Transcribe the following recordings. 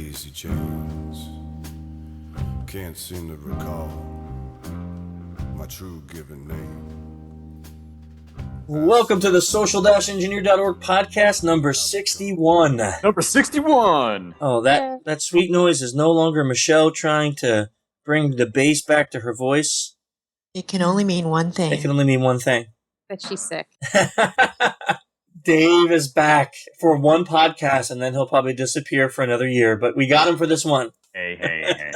Daisy Jones. Can't seem to recall my true given name. Welcome to the social-engineer.org podcast number 61. Number 61! Oh, that sweet noise is no longer Michelle trying to bring the bass back to her voice. It can only mean one thing. It can only mean one thing. That she's sick. Dave is back for one podcast, and then he'll probably disappear for another year. But we got him for this one. Hey.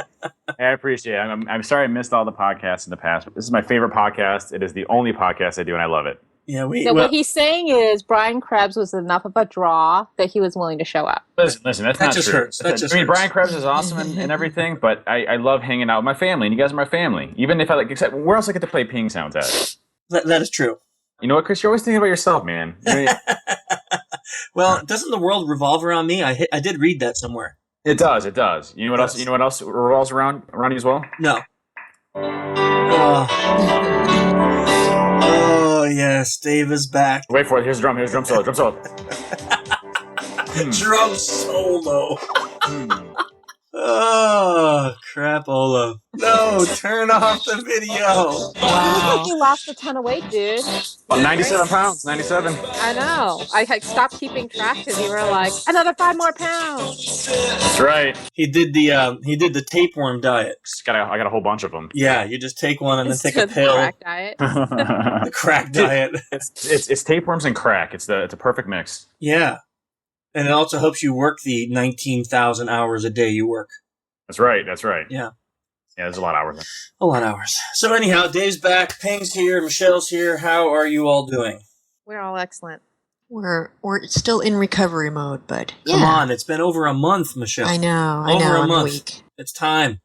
I appreciate it. I'm sorry I missed all the podcasts in the past. But this is my favorite podcast. It is the only podcast I do, and I love it. Yeah, what he's saying is Brian Krebs was enough of a draw that he was willing to show up. Listen, that's not just true. hurts. That just hurts. Brian Krebs is awesome and everything, but I love hanging out with my family, and you guys are my family. Even if except where else I get to play ping sounds at? That is true. You know what, Chris? You're always thinking about yourself, man. Well, doesn't the world revolve around me? I did read that somewhere. It does. You know what else? You know what else revolves around you as well? No. Oh yes, Dave is back. Wait for it. Here's drum solo. Drum solo. Oh, crapola. No, turn off the video. Wow. Like you lost a ton of weight, dude. 97 pounds. 97. I know. I had stopped keeping track because you were like, another 5 more pounds. That's right. He did the tapeworm diet. I got a whole bunch of them. Yeah, you just take one and then take a pill. The crack diet. The crack diet. It's tapeworms and crack. It's a perfect mix. Yeah. And it also helps you work the 19,000 hours a day you work. That's right. Yeah. Yeah, there's a lot of hours. A lot of hours. So anyhow, Dave's back, Ping's here, Michelle's here. How are you all doing? We're all excellent. We're still in recovery mode, but yeah. Come on, it's been over a month, Michelle. I know. Over a month. Week. It's time.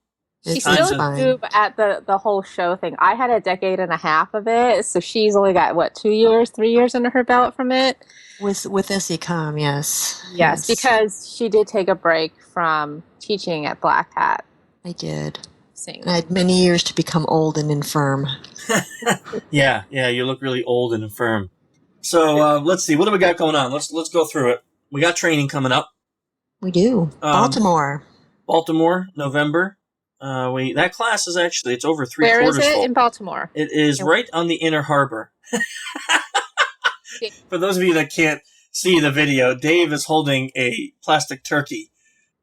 She's still goob at the whole show thing. I had a decade and a half of it, so she's only got, 3 years under her belt from it? With SECOM, yes. Yes, because she did take a break from teaching at Black Hat. I did. Sing. I had many years to become old and infirm. Yeah, you look really old and infirm. So let's see, what do we got going on? Let's go through it. We got training coming up. We do. Baltimore, November. That class is actually, it's over 3 Where quarters is it full. In Baltimore? It is right on the Inner Harbor. For those of you that can't see the video, Dave is holding a plastic turkey.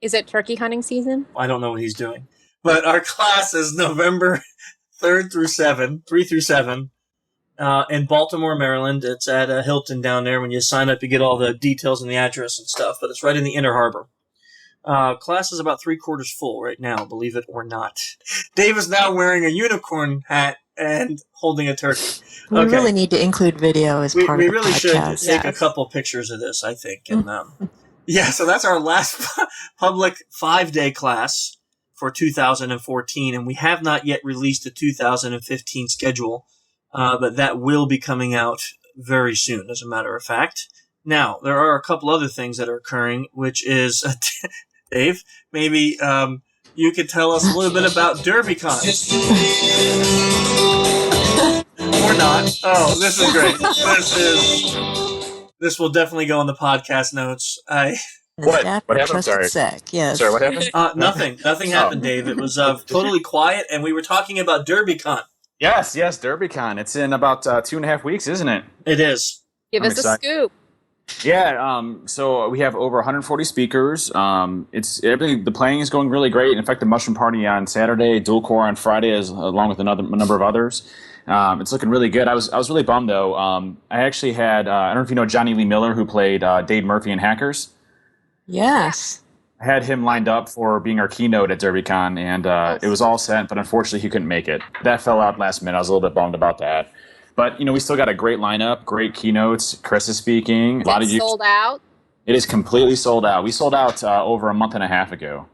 Is it turkey hunting season? I don't know what he's doing. But our class is November 3 through 7, in Baltimore, Maryland. It's at Hilton down there. When you sign up, you get all the details and the address and stuff, but it's right in the Inner Harbor. Class is about 3 quarters full right now, believe it or not. Dave is now wearing a unicorn hat and holding a turkey. We really need to include video as part of the podcast. We really should take a couple pictures of this, I think. And so that's our last public 5-day class for 2014, and we have not yet released the 2015 schedule, but that will be coming out very soon, as a matter of fact. Now, there are a couple other things that are occurring, which is, Dave, maybe you could tell us a little bit about DerbyCon. Or not. Oh, this is great. This will definitely go on the podcast notes. What happened? Sorry. Yes. Sorry, what happened? Nothing happened, Dave. It was totally quiet, and we were talking about DerbyCon. Yes, DerbyCon. It's in about 2.5 weeks, isn't it? It is. Give us a scoop. Yeah, so we have over 140 speakers. The playing is going really great. In fact, the Mushroom Party on Saturday, Dual Core on Friday, along with a number of others. It's looking really good. I was really bummed though. I actually had I don't know if you know Johnny Lee Miller, who played Dave Murphy in Hackers. Yes. I had him lined up for being our keynote at DerbyCon, and it was all set, but unfortunately he couldn't make it. That fell out last minute. I was a little bit bummed about that. But, we still got a great lineup, great keynotes. Chris is speaking. Is it sold out? It is completely sold out. We sold out over a month and a half ago.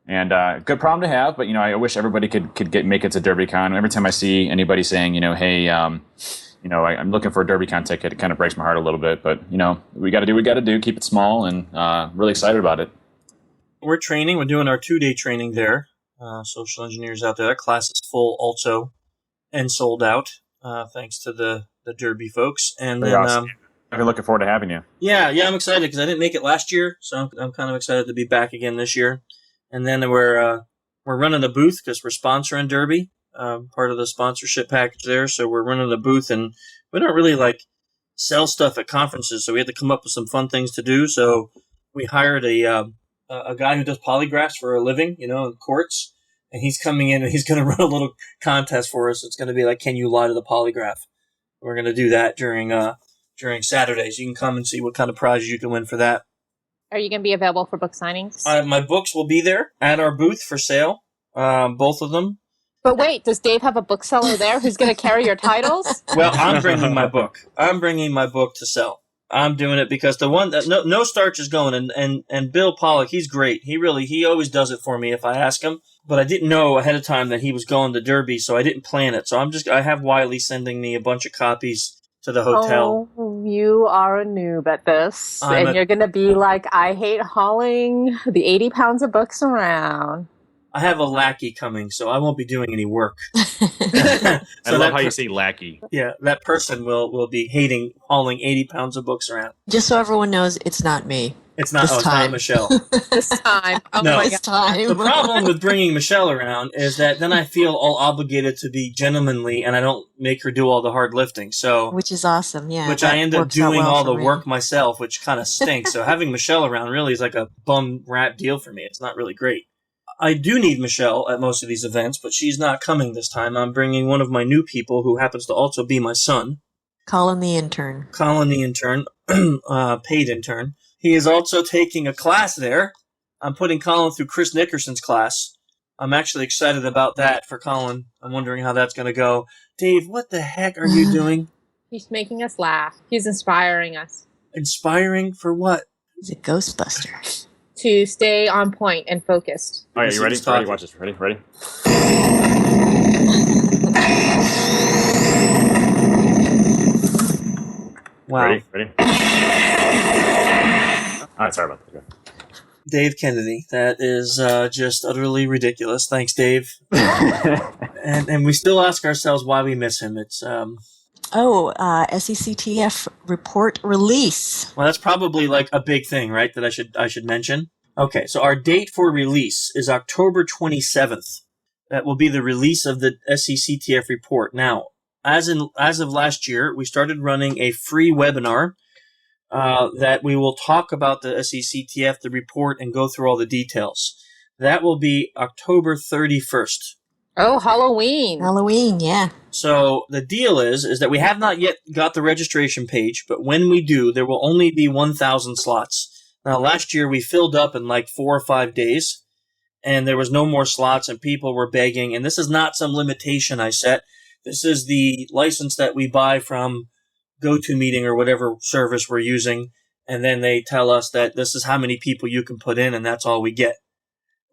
And good problem to have, but, I wish everybody could make it to DerbyCon. Every time I see anybody saying, hey, I'm looking for a DerbyCon ticket, it kind of breaks my heart a little bit. But, we got to do what we got to do, keep it small, and really excited about it. We're training. We're doing our 2-day training there. Social engineers out there. That class is full also and sold out. Thanks to the Derby folks. And then, awesome. I've been looking forward to having you. Yeah, I'm excited because I didn't make it last year, so I'm kind of excited to be back again this year. And then we're running a booth because we're sponsoring Derby, part of the sponsorship package there. So we're running a booth, and we don't really sell stuff at conferences, so we had to come up with some fun things to do. So we hired a guy who does polygraphs for a living, in courts, and he's coming in and he's going to run a little contest for us. It's going to be like, can you lie to the polygraph? We're going to do that during Saturdays. You can come and see what kind of prizes you can win for that. Are you going to be available for book signings? My books will be there at our booth for sale, both of them. But wait, does Dave have a bookseller there who's going to carry your titles? Well, I'm bringing my book. I'm bringing my book to sell. I'm doing it because the one that no starch is going, and Bill Pollock, he's great. He always does it for me if I ask him. But I didn't know ahead of time that he was going to Derby, so I didn't plan it. So I have Wiley sending me a bunch of copies to the hotel. Oh, you are a noob at this, you're going to be like, I hate hauling the 80 pounds of books around. I have a lackey coming, so I won't be doing any work. I love how you say lackey. Yeah, that person will be hating hauling 80 pounds of books around. Just so everyone knows, it's not me. It's not Michelle. This time. Oh no. my This time. The problem with bringing Michelle around is that then I feel all obligated to be gentlemanly, and I don't make her do all the hard lifting. So, Which is awesome, yeah. Which I end up doing all the me. work myself, which kind of stinks. So having Michelle around really is like a bum rat deal for me. It's not really great. I do need Michelle at most of these events, but she's not coming this time. I'm bringing one of my new people who happens to also be my son. Colin the intern. Paid intern. He is also taking a class there. I'm putting Colin through Chris Nickerson's class. I'm actually excited about that for Colin. I'm wondering how that's going to go. Dave, what the heck are you doing? He's making us laugh. He's inspiring us. Inspiring for what? He's a Ghostbuster. To stay on point and focused. All right, you ready? Ready? Watch this. Ready? Wow. Ready? All right, sorry about that. Dave Kennedy. That is just utterly ridiculous. Thanks, Dave. and we still ask ourselves why we miss him. It's SECTF report release. Well, that's probably like a big thing, right? That I should mention. Okay, so our date for release is October 27th. That will be the release of the SECTF report. Now, as of last year, we started running a free webinar that we will talk about the SECTF, the report, and go through all the details. That will be October 31st. Oh, Halloween. Halloween, yeah. So the deal is that we have not yet got the registration page, but when we do, there will only be 1,000 slots. Now, last year we filled up in like 4 or 5 days, and there was no more slots, and people were begging. And this is not some limitation I set. This is the license that we buy from GoToMeeting or whatever service we're using, and then they tell us that this is how many people you can put in, and that's all we get.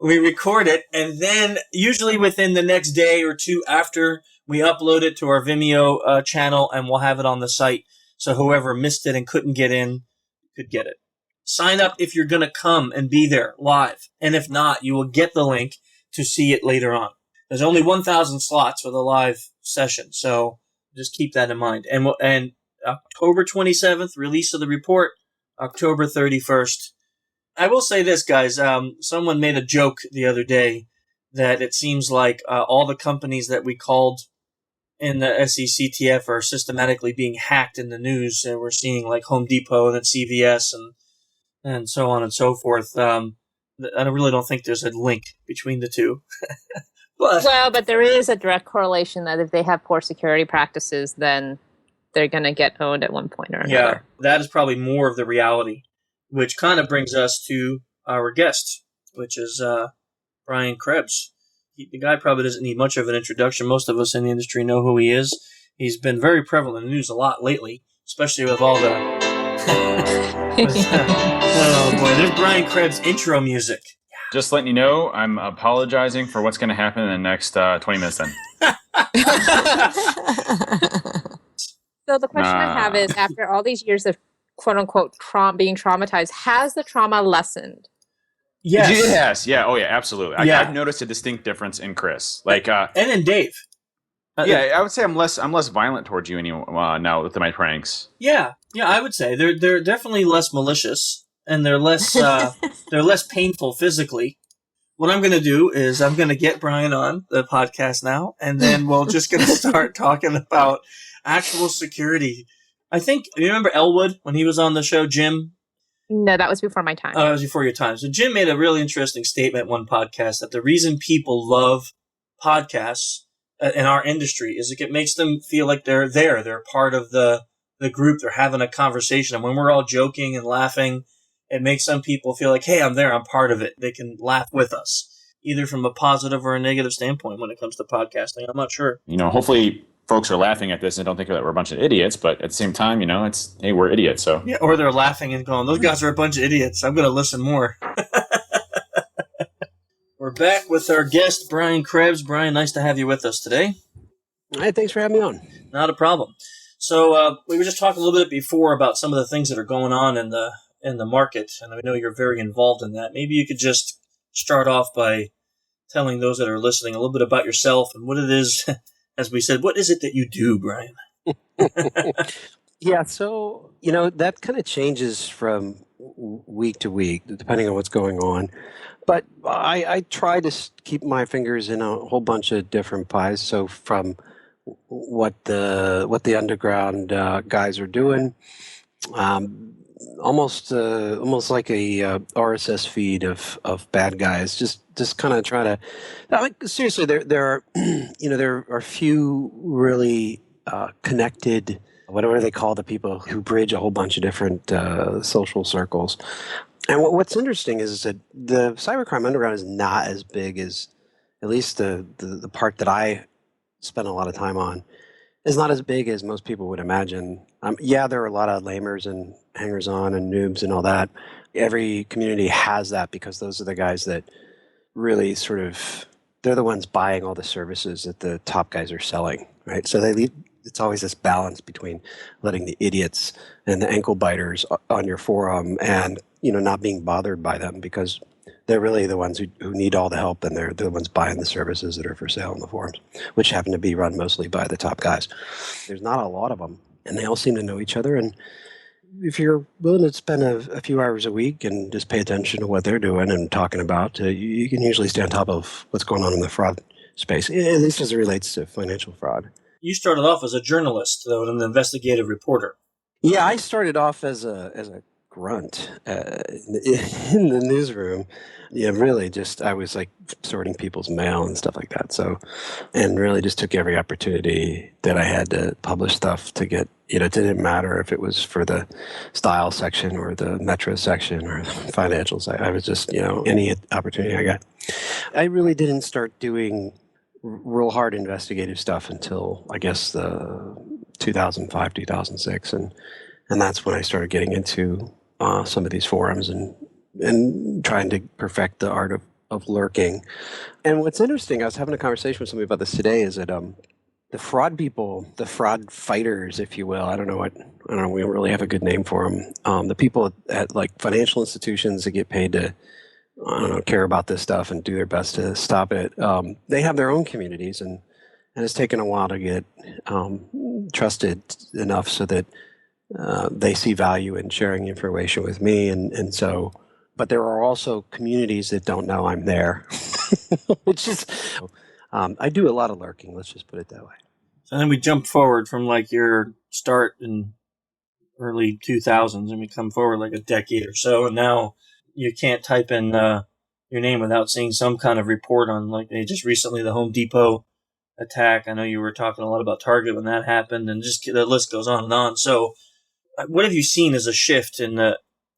We record it, and then usually within the next day or two after, we upload it to our Vimeo channel, and we'll have it on the site. So whoever missed it and couldn't get in could get it. Sign up if you're going to come and be there live. And if not, you will get the link to see it later on. There's only 1,000 slots for the live session, so just keep that in mind. And October 27th, release of the report, October 31st. I will say this, guys. Someone made a joke the other day that it seems like all the companies that we called in the SECTF are systematically being hacked in the news. And we're seeing like Home Depot and then CVS and so on and so forth. I really don't think there's a link between the two. But there is a direct correlation that if they have poor security practices, then they're going to get owned at one point or another. Yeah, that is probably more of the reality, which kind of brings us to our guest, which is Brian Krebs. The guy probably doesn't need much of an introduction. Most of us in the industry know who he is. He's been very prevalent in the news a lot lately, especially with all the... Oh, boy. There's Brian Krebs' intro music. Just letting you know, I'm apologizing for what's going to happen in the next 20 minutes then. So the question I have is, after all these years of quote-unquote being traumatized, has the trauma lessened? Yes. It has. Yeah. Oh, yeah, absolutely. Yeah. I've noticed a distinct difference in Chris. Like, and in Dave. Yeah, I would say I'm less violent towards you now with my pranks. Yeah, I would say they're definitely less malicious, and they're less painful physically. what I'm going to do is I'm going to get Brian on the podcast now, and then we're just going to start talking about actual security. I think, you remember Elwood when he was on the show, Jim? No, that was before my time. Oh, that was before your time. So Jim made a really interesting statement one podcast that the reason people love podcasts in our industry is it makes them feel like they're there. They're part of the group. They're having a conversation. And when we're all joking and laughing, it makes some people feel like, hey, I'm there. I'm part of it. They can laugh with us, either from a positive or a negative standpoint when it comes to podcasting. I'm not sure. Hopefully folks are laughing at this and don't think that we're a bunch of idiots, but at the same time, it's, hey, we're idiots. So yeah, or they're laughing and going, those guys are a bunch of idiots. I'm going to listen more. We're back with our guest, Brian Krebs. Brian, nice to have you with us today. Hey, thanks for having me on. Not a problem. So we were just talking a little bit before about some of the things that are going on in the market, and I know you're very involved in that. Maybe you could just start off by telling those that are listening a little bit about yourself and what it is. As we said, what is it that you do, Brian? Yeah, so, that kind of changes from week to week, depending on what's going on. But I try to keep my fingers in a whole bunch of different pies. So from what the underground guys are doing, almost like a RSS feed of bad guys. Just kind of try to. Seriously, there are there are few really connected. Whatever they call the people who bridge a whole bunch of different social circles. And what's interesting is that the cybercrime underground is not as big as, at least the part that I spend a lot of time on, is not as big as most people would imagine. Yeah, there are a lot of lamers and hangers-on and noobs and all that. Every community has that because those are the guys that really they're the ones buying all the services that the top guys are selling, right? So it's always this balance between letting the idiots and the ankle biters on your forum and, not being bothered by them because they're really the ones who need all the help, and they're the ones buying the services that are for sale on the forums, which happen to be run mostly by the top guys. There's not a lot of them, and they all seem to know each other. And if you're willing to spend a few hours a week and just pay attention to what they're doing and talking about, you can usually stay on top of what's going on in the fraud space, at least as it relates to financial fraud. You started off as a journalist, though, and an investigative reporter. Yeah, I started off as a grunt in the newsroom. Yeah, really I was like sorting people's mail and stuff like that. So, and really just took every opportunity that I had to publish stuff to get, it didn't matter if it was for the style section or the metro section or the financials. I was just, any opportunity I got. I really didn't start doing real hard investigative stuff until, I guess, the 2005, 2006. And that's when I started getting into some of these forums and trying to perfect the art of lurking. And what's interesting, I was having a conversation with somebody about this today, is that the fraud people, the fraud fighters, if you will, I don't know, we don't really have a good name for them. The people at like financial institutions that get paid to, care about this stuff and do their best to stop it. They have their own communities, and it's taken a while to get trusted enough so that they see value in sharing information with me. And so, but there are also communities that don't know I'm there, which is, I do a lot of lurking. Let's just put it that way. So then we jump forward from like your start in early 2000s and we come forward like a decade or so. And now you can't type in your name without seeing some kind of report on, like, just recently the Home Depot attack. I know you were talking a lot about Target when that happened, and just the list goes on and on. So what have you seen as a shift in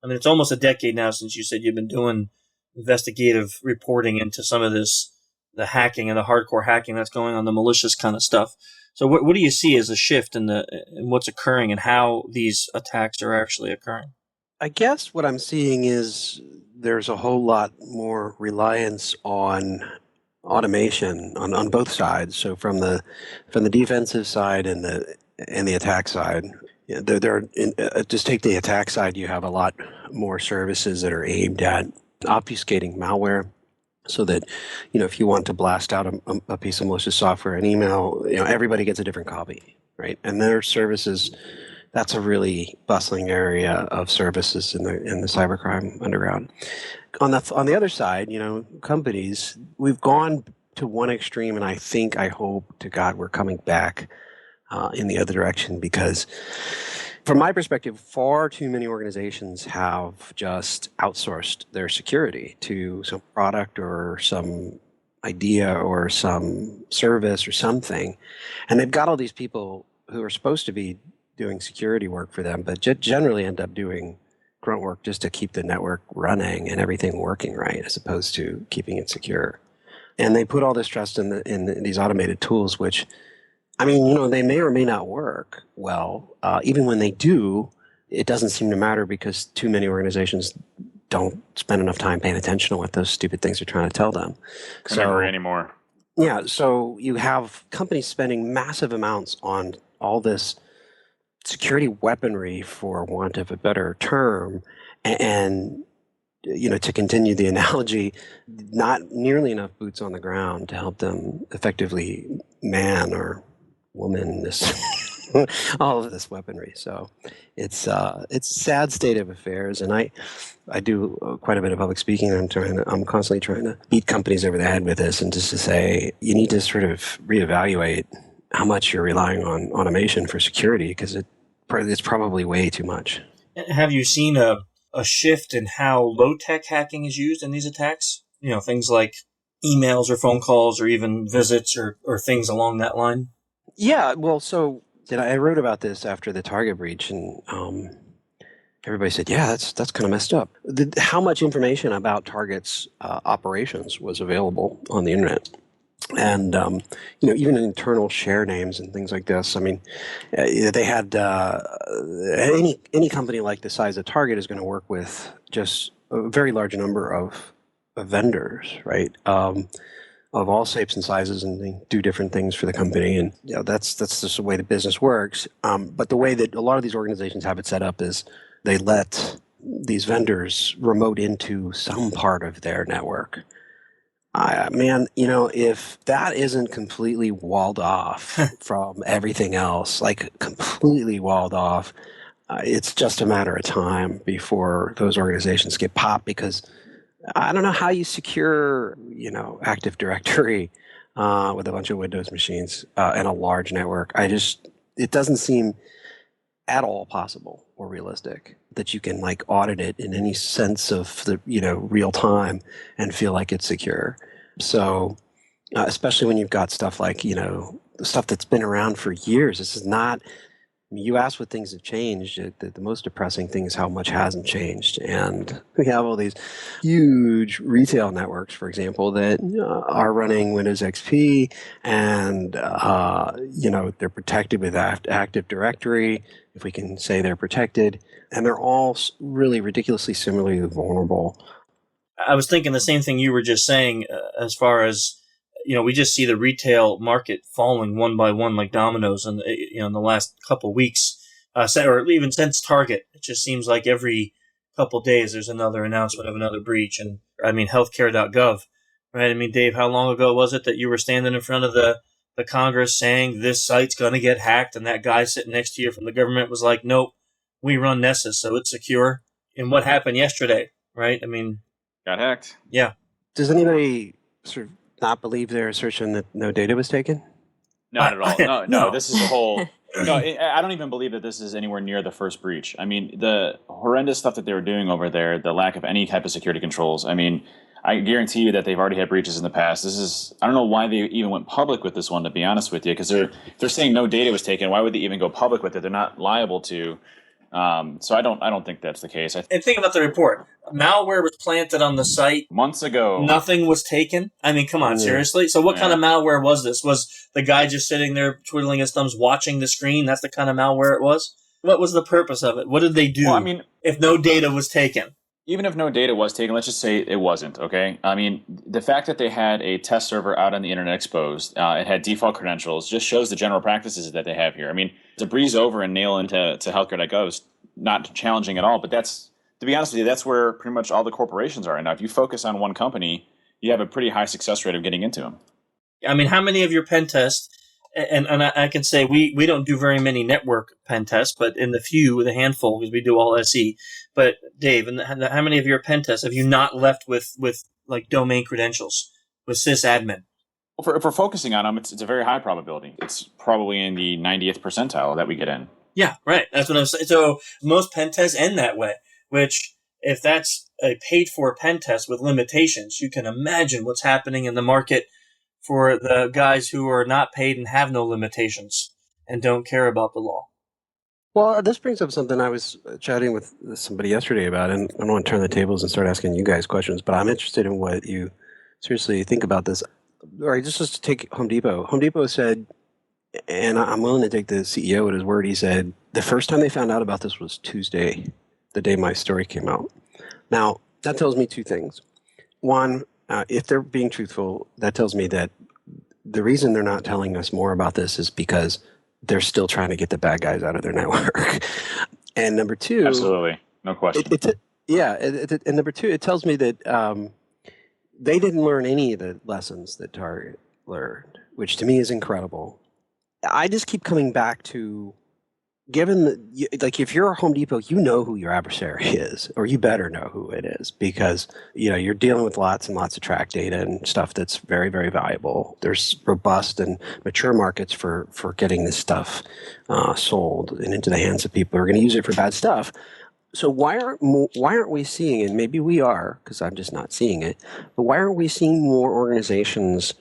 it's almost a decade now since you said you've been doing investigative reporting into some of this, the hacking and the hardcore hacking that's going on, the malicious kind of stuff. So what do you see as a shift in what's occurring and how these attacks are actually occurring? I guess what I'm seeing is there's a whole lot more reliance on automation on both sides. So from the defensive side and the attack side, just take the attack side. You have a lot more services that are aimed at obfuscating malware, so that if you want to blast out a piece of malicious software, an email, everybody gets a different copy, right? And there are services. That's a really bustling area of services in the cybercrime underground. on the other side, companies, we've gone to one extreme, and I hope to God we're coming back in the other direction, because from my perspective, far too many organizations have just outsourced their security to some product or some idea or some service or something. And they've got all these people who are supposed to be doing security work for them, but generally end up doing grunt work just to keep the network running and everything working right, as opposed to keeping it secure. And they put all this trust in these automated tools, which, I mean, they may or may not work well. Even when they do, it doesn't seem to matter because too many organizations don't spend enough time paying attention to what those stupid things are trying to tell them. Couldn't agree anymore. Yeah, so you have companies spending massive amounts on all this security weaponry, for want of a better term, and to continue the analogy, not nearly enough boots on the ground to help them effectively man or woman all of this weaponry. So it's a sad state of affairs, and I do quite a bit of public speaking. I'm constantly trying to beat companies over the head with this, and just to say you need to sort of reevaluate how much you're relying on automation for security, because it's probably way too much. Have you seen a shift in how low-tech hacking is used in these attacks? Things like emails or phone calls or even visits or things along that line? Yeah, well, so I wrote about this after the Target breach, and everybody said, yeah, that's kind of messed up. How much information about Target's operations was available on the internet? And, even internal share names and things like this. I mean, they had any company like the size of Target is going to work with just a very large number of vendors, right? Of all shapes and sizes, and they do different things for the company. And that's just the way the business works. But the way that a lot of these organizations have it set up is they let these vendors remote into some part of their network. If that isn't completely walled off from everything else, like completely walled off, it's just a matter of time before those organizations get popped, because I don't know how you secure, Active Directory with a bunch of Windows machines and a large network. It doesn't seem at all possible or realistic that you can audit it in any sense of the real time and feel like it's secure. So especially when you've got stuff like stuff that's been around for years. This is not, you asked what things have changed. The most depressing thing is how much hasn't changed. And we have all these huge retail networks, for example, that are running Windows XP, and they're protected with Active Directory, if we can say they're protected, and they're all really ridiculously similarly vulnerable. I was thinking the same thing you were just saying, as far as, we just see the retail market falling one by one like dominoes in the last couple of weeks, or even since Target. It just seems like every couple of days there's another announcement of another breach. And healthcare.gov, right? I mean, Dave, how long ago was it that you were standing in front of the Congress saying this site's going to get hacked, and that guy sitting next to you from the government was like, nope, we run Nessus, so it's secure. And what happened yesterday, right? I mean, got hacked. Yeah. Does anybody sort of not believe their assertion that no data was taken? Not at all. No. This is a whole. No, I don't even believe that this is anywhere near the first breach. I mean, the horrendous stuff that they were doing over there, the lack of any type of security controls. I mean, I guarantee you that they've already had breaches in the past. I don't know why they even went public with this one, to be honest with you, because they're saying no data was taken. Why would they even go public with it? They're not liable to. So I don't think that's the case. And think about the report. Malware was planted on the site months ago. Nothing was taken. I mean, come on, seriously? So what kind of malware was this? Was the guy just sitting there twiddling his thumbs watching the screen? That's the kind of malware it was? What was the purpose of it? What did they do if no data was taken? Even if no data was taken, let's just say it wasn't, okay? I mean, the fact that they had a test server out on the internet exposed, it had default credentials, just shows the general practices that they have here. I mean, to breeze over and nail into healthcare.gov is not challenging at all, but to be honest with you, that's where pretty much all the corporations are right now. If you focus on one company, you have a pretty high success rate of getting into them. I mean, how many of your pen tests and I can say we don't do very many network pen tests, but in the handful, because we do all SE. But Dave, how many of your pen tests have you not left with like domain credentials with sysadmin? Well, if we're focusing on them, it's a very high probability. It's probably in the 90th percentile that we get in. Yeah, right. That's what I'm saying. So most pen tests end that way, which if that's a paid for pen test with limitations, you can imagine what's happening in the market for the guys who are not paid and have no limitations and don't care about the law. Well, this brings up something I was chatting with somebody yesterday about, and I don't want to turn the tables and start asking you guys questions, but I'm interested in what you seriously think about this. All right, just to take Home Depot. Home Depot said, and I'm willing to take the CEO at his word, he said the first time they found out about this was Tuesday, the day my story came out. Now, that tells me two things. One, if they're being truthful, that tells me that the reason they're not telling us more about this is because they're still trying to get the bad guys out of their network. And number two... Absolutely. No question. And number two, it tells me that they didn't learn any of the lessons that Target learned, which to me is incredible. I just keep coming back to, if you're a Home Depot, you know who your adversary is, or you better know who it is, because you're dealing with lots and lots of track data and stuff that's very, very valuable. There's robust and mature markets for getting this stuff sold and into the hands of people who are going to use it for bad stuff. So why aren't we seeing, and maybe we are, because I'm just not seeing it, but why aren't we seeing more organizations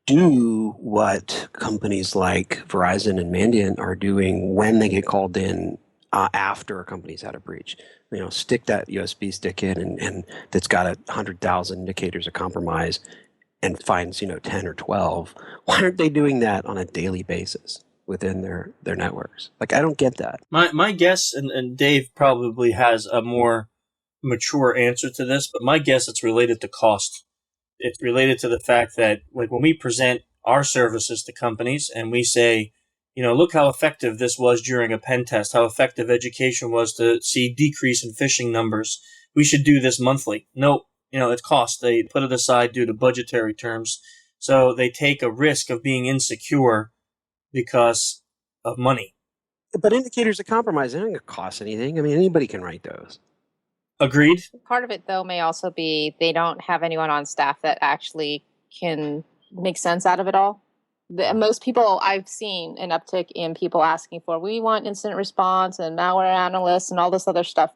do what companies like Verizon and Mandiant are doing when they get called in after a company's had a breach? Stick that USB stick in and that's got 100,000 indicators of compromise and finds 10 or 12. Why aren't they doing that on a daily basis within their networks? I don't get that. My guess, and Dave probably has a more mature answer to this, but my guess it's related to cost. It's related to the fact that when we present our services to companies and we say, look how effective this was during a pen test, how effective education was to see decrease in phishing numbers. We should do this monthly. Nope. It's cost. They put it aside due to budgetary terms. So they take a risk of being insecure because of money. But indicators of compromise, they don't cost anything. I mean, anybody can write those. Agreed. Part of it, though, may also be they don't have anyone on staff that actually can make sense out of it all. Most people I've seen an uptick in people asking for, we want incident response and malware analysts and all this other stuff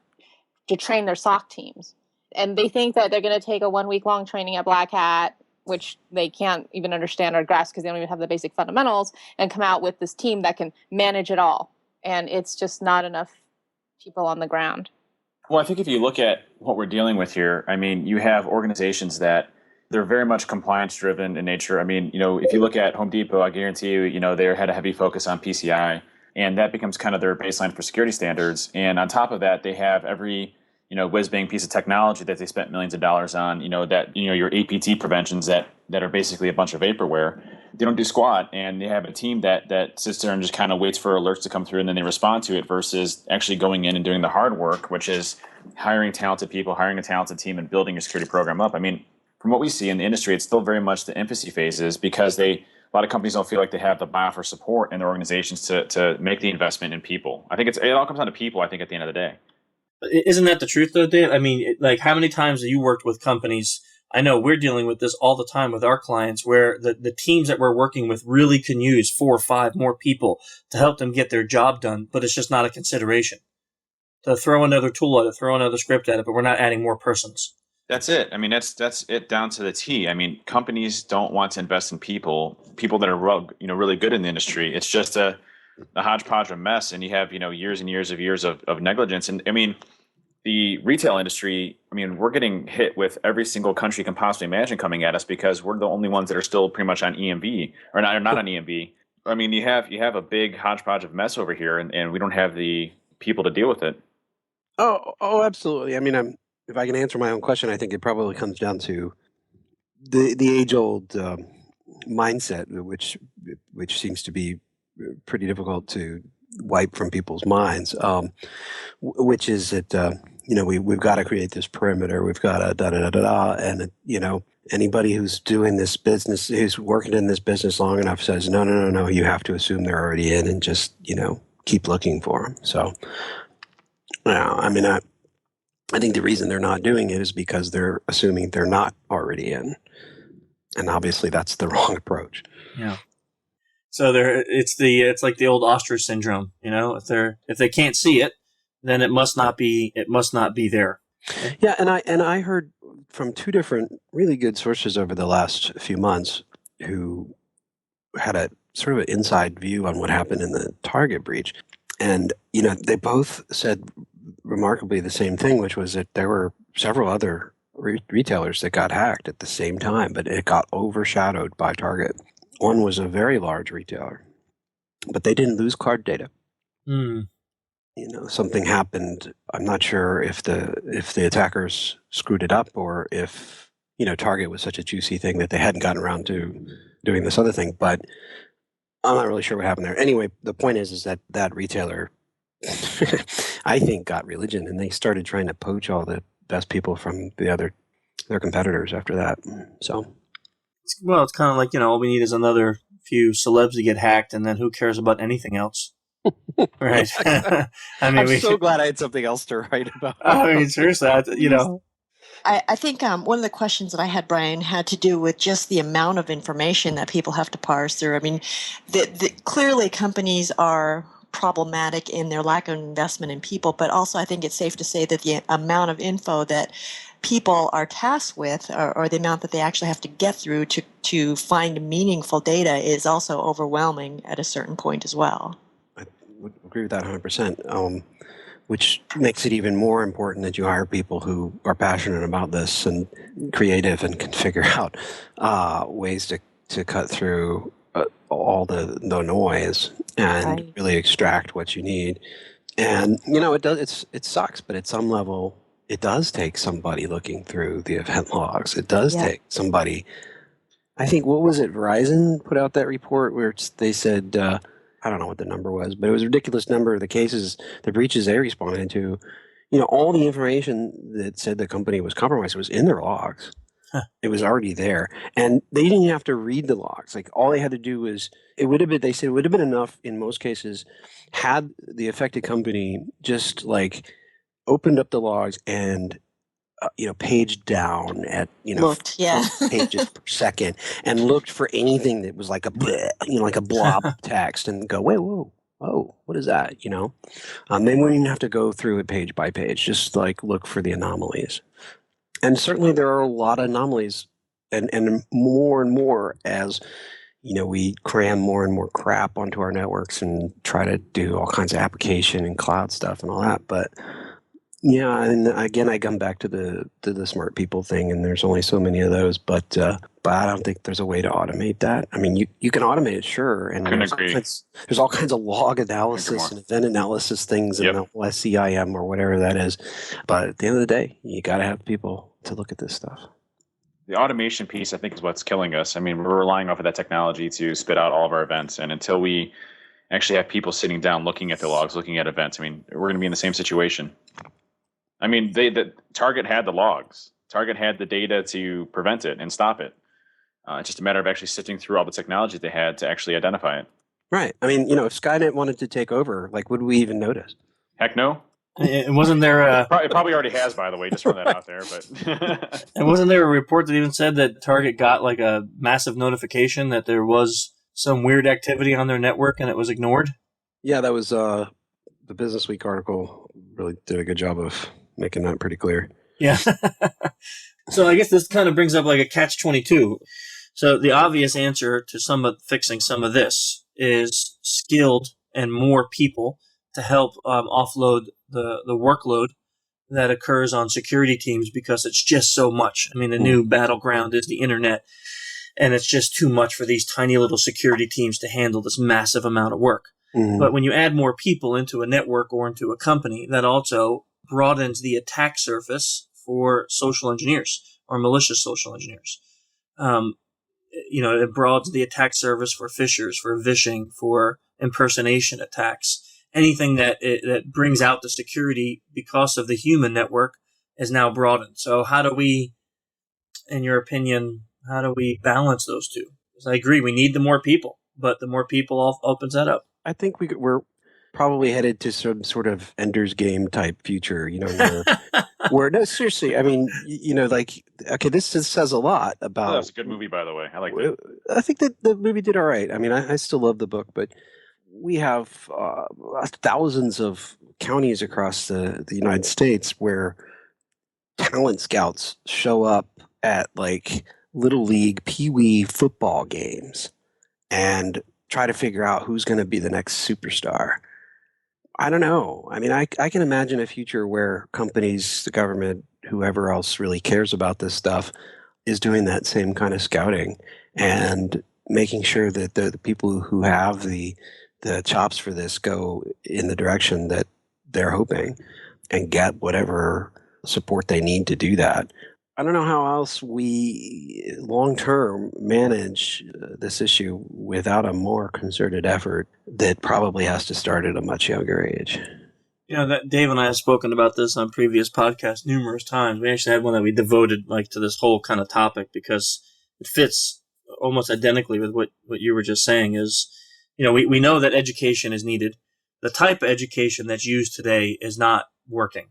to train their SOC teams. And they think that they're going to take a 1 week long training at Black Hat, which they can't even understand or grasp because they don't even have the basic fundamentals, and come out with this team that can manage it all. And it's just not enough people on the ground. Well, I think if you look at what we're dealing with here, I mean, you have organizations that they're very much compliance driven in nature. I mean, if you look at Home Depot, I guarantee you, they had a heavy focus on PCI, and that becomes kind of their baseline for security standards. And on top of that, they have every, whiz-bang piece of technology that they spent millions of dollars on, your APT preventions that are basically a bunch of vaporware. They don't do squat, and they have a team that sits there and just kind of waits for alerts to come through, and then they respond to it versus actually going in and doing the hard work, which is hiring talented people, hiring a talented team, and building your security program up. I mean, from what we see in the industry, it's still very much the infancy phases because a lot of companies don't feel like they have the buy-off or support in their organizations to make the investment in people. I think it all comes down to people, I think, at the end of the day. Isn't that the truth, though, Dave? I mean, how many times have you worked with companies? I know we're dealing with this all the time with our clients where the teams that we're working with really can use 4 or 5 more people to help them get their job done, but it's just not a consideration. To throw another tool at it, throw another script at it, but we're not adding more persons. That's it. I mean, that's it down to the T. I mean, companies don't want to invest in people that are really good in the industry. It's just a hodgepodge of mess, and you have years and years of negligence. And I mean, the retail industry, I mean, we're getting hit with every single country you can possibly imagine coming at us because we're the only ones that are still pretty much on EMV or not on EMV. I mean, you have a big hodgepodge of mess over here, and we don't have the people to deal with it. Oh, absolutely. I mean, if I can answer my own question, I think it probably comes down to the age-old mindset, which seems to be pretty difficult to wipe from people's minds, which is that we've got to create this perimeter. We've got to da-da-da-da-da. And, anybody who's doing this business, who's working in this business long enough says, no, you have to assume they're already in and just, keep looking for them. So, I think the reason they're not doing it is because they're assuming they're not already in. And obviously that's the wrong approach. Yeah. So it's like the old ostrich syndrome, if they can't see it, then it must not be there. Yeah, and I heard from two different really good sources over the last few months who had a sort of an inside view on what happened in the Target breach. And, they both said remarkably the same thing, which was that there were several other retailers that got hacked at the same time, but it got overshadowed by Target. One was a very large retailer, but they didn't lose card data. Something happened. I'm not sure if the attackers screwed it up or if, Target was such a juicy thing that they hadn't gotten around to doing this other thing, but I'm not really sure what happened there. Anyway, the point is that retailer, I think, got religion, and they started trying to poach all the best people from their competitors after that. So, well, it's kind of like, all we need is another few celebs to get hacked, and then who cares about anything else? Right. I'm so glad I had something else to write about. Seriously, I think one of the questions that I had, Brian, had to do with just the amount of information that people have to parse through. I mean, clearly companies are problematic in their lack of investment in people, but also I think it's safe to say that the amount of info that people are tasked with, or the amount that they actually have to get through to find meaningful data, is also overwhelming at a certain point as well. I would agree with that 100%, which makes it even more important that you hire people who are passionate about this and creative and can figure out ways to cut through all the noise and really extract what you need. And it sucks, but at some level it does take somebody looking through the event logs. It does take somebody. I think, what was it, Verizon put out that report where they said, I don't know what the number was, but it was a ridiculous number of the cases, the breaches they responded to. All the information that said the company was compromised was in their logs. It was already there, and they didn't have to read the logs. Like, all they had to do was, they said it would have been enough in most cases had the affected company just opened up the logs and paged down at looked, pages per second and looked for anything that was like a bleh, like a blob of text, and go, wait, whoa, oh, what is that? They wouldn't even have to go through it page by page, just look for the anomalies. And certainly there are a lot of anomalies, and more as we cram more and more crap onto our networks and try to do all kinds of application and cloud stuff and all that. But yeah, and again, I come back to the smart people thing, and there's only so many of those. But I don't think there's a way to automate that. I mean, you can automate it, sure, and there's all kinds of log analysis and event analysis things in the SEIM or whatever that is. But at the end of the day, you got to have people to look at this stuff. The automation piece, I think, is what's killing us. I mean, we're relying off of that technology to spit out all of our events, and until we actually have people sitting down looking at the logs, looking at events, I mean, we're going to be in the same situation. I mean, the Target had the logs. Target had the data to prevent it and stop it. It's just a matter of actually sifting through all the technology they had to actually identify it. Right. I mean, if Skynet wanted to take over, would we even notice? Heck no. It wasn't there. It probably already has, by the way. Just throw that out there. But and wasn't there a report that even said that Target got a massive notification that there was some weird activity on their network and it was ignored? Yeah, that was the Business Week article. Really did a good job of making that pretty clear. Yeah. So I guess this kind of brings up a catch-22. So the obvious answer to fixing some of this is skilled and more people to help offload the workload that occurs on security teams, because it's just so much. I mean, the new battleground is the internet, and it's just too much for these tiny little security teams to handle this massive amount of work. Mm-hmm. But when you add more people into a network or into a company, that also broadens the attack surface for social engineers or malicious social engineers. It broadens the attack surface for phishers, for vishing, for impersonation attacks. anything that brings out the security because of the human network is now broadened. So how do we, in your opinion, how do we balance those two? Because I agree, we need the more people, but the more people opens that up. I think we're probably headed to some sort of Ender's Game type future, where no, seriously, I mean, okay, this says a lot about. That was a good movie, by the way. I liked it. I think that the movie did all right. I mean, I still love the book, but we have thousands of counties across the United States where talent scouts show up at like little league pee-wee football games and try to figure out who's going to be the next superstar. I don't know. I mean, I can imagine a future where companies, the government, whoever else really cares about this stuff is doing that same kind of scouting and making sure that the people who have the chops for this go in the direction that they're hoping and get whatever support they need to do that. I don't know how else we long-term manage this issue without a more concerted effort that probably has to start at a much younger age. That Dave and I have spoken about this on previous podcasts numerous times. We actually had one that we devoted to this whole kind of topic because it fits almost identically with what you were just saying is, we know that education is needed. The type of education that's used today is not working.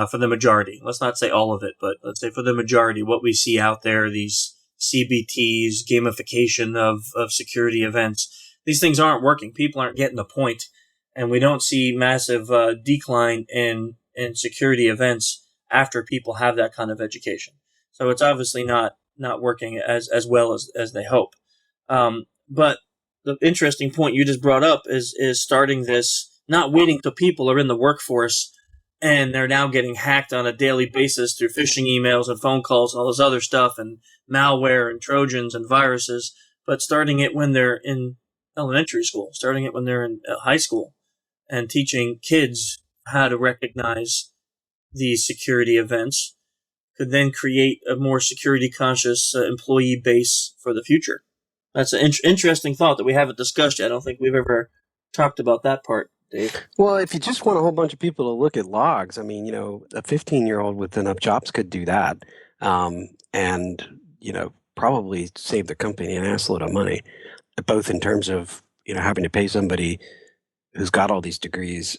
For the majority. Let's not say all of it, but let's say for the majority, what we see out there, these CBTs, gamification of security events, these things aren't working. People aren't getting the point, and we don't see massive decline in security events after people have that kind of education. So it's obviously not working as well as they hope. But the interesting point you just brought up is starting this, not waiting till people are in the workforce and they're now getting hacked on a daily basis through phishing emails and phone calls and all this other stuff and malware and Trojans and viruses, but starting it when they're in elementary school, starting it when they're in high school, and teaching kids how to recognize these security events could then create a more security conscious employee base for the future. That's an interesting thought that we haven't discussed yet. I don't think we've ever talked about that part, Dave. Well, if you just want a whole bunch of people to look at logs, I mean, a 15-year-old with enough chops could do that, and probably save the company an assload of money, both in terms of having to pay somebody who's got all these degrees,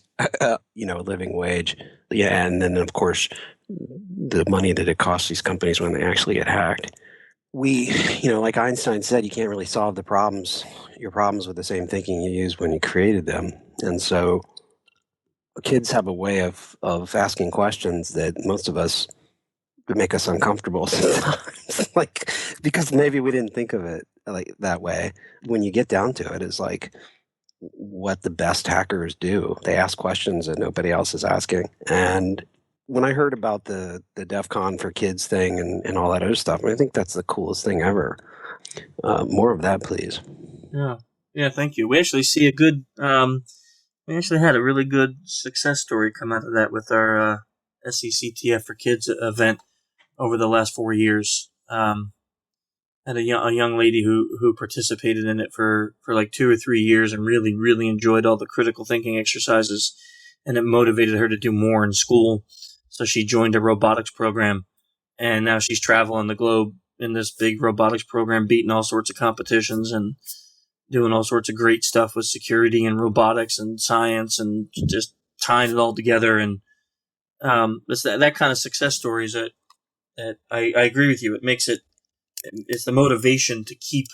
living wage, and then of course the money that it costs these companies when they actually get hacked. We, like Einstein said, you can't really solve your problems with the same thinking you used when you created them. And so kids have a way of asking questions that most of us would make us uncomfortable sometimes, because maybe we didn't think of it like that way. When you get down to it, it's like what the best hackers do. They ask questions that nobody else is asking. And when I heard about the DEF CON for kids thing and all that other stuff, I think that's the coolest thing ever. More of that, please. Yeah, thank you. We actually see we actually had a really good success story come out of that with our SECTF for Kids event over the last 4 years. Had a young lady who participated in it for like 2 or 3 years and really, really enjoyed all the critical thinking exercises, and it motivated her to do more in school. So she joined a robotics program, and now she's traveling the globe in this big robotics program, beating all sorts of competitions and doing all sorts of great stuff with security and robotics and science and just tying it all together. And it's that kind of success stories that I agree with you. It's the motivation to keep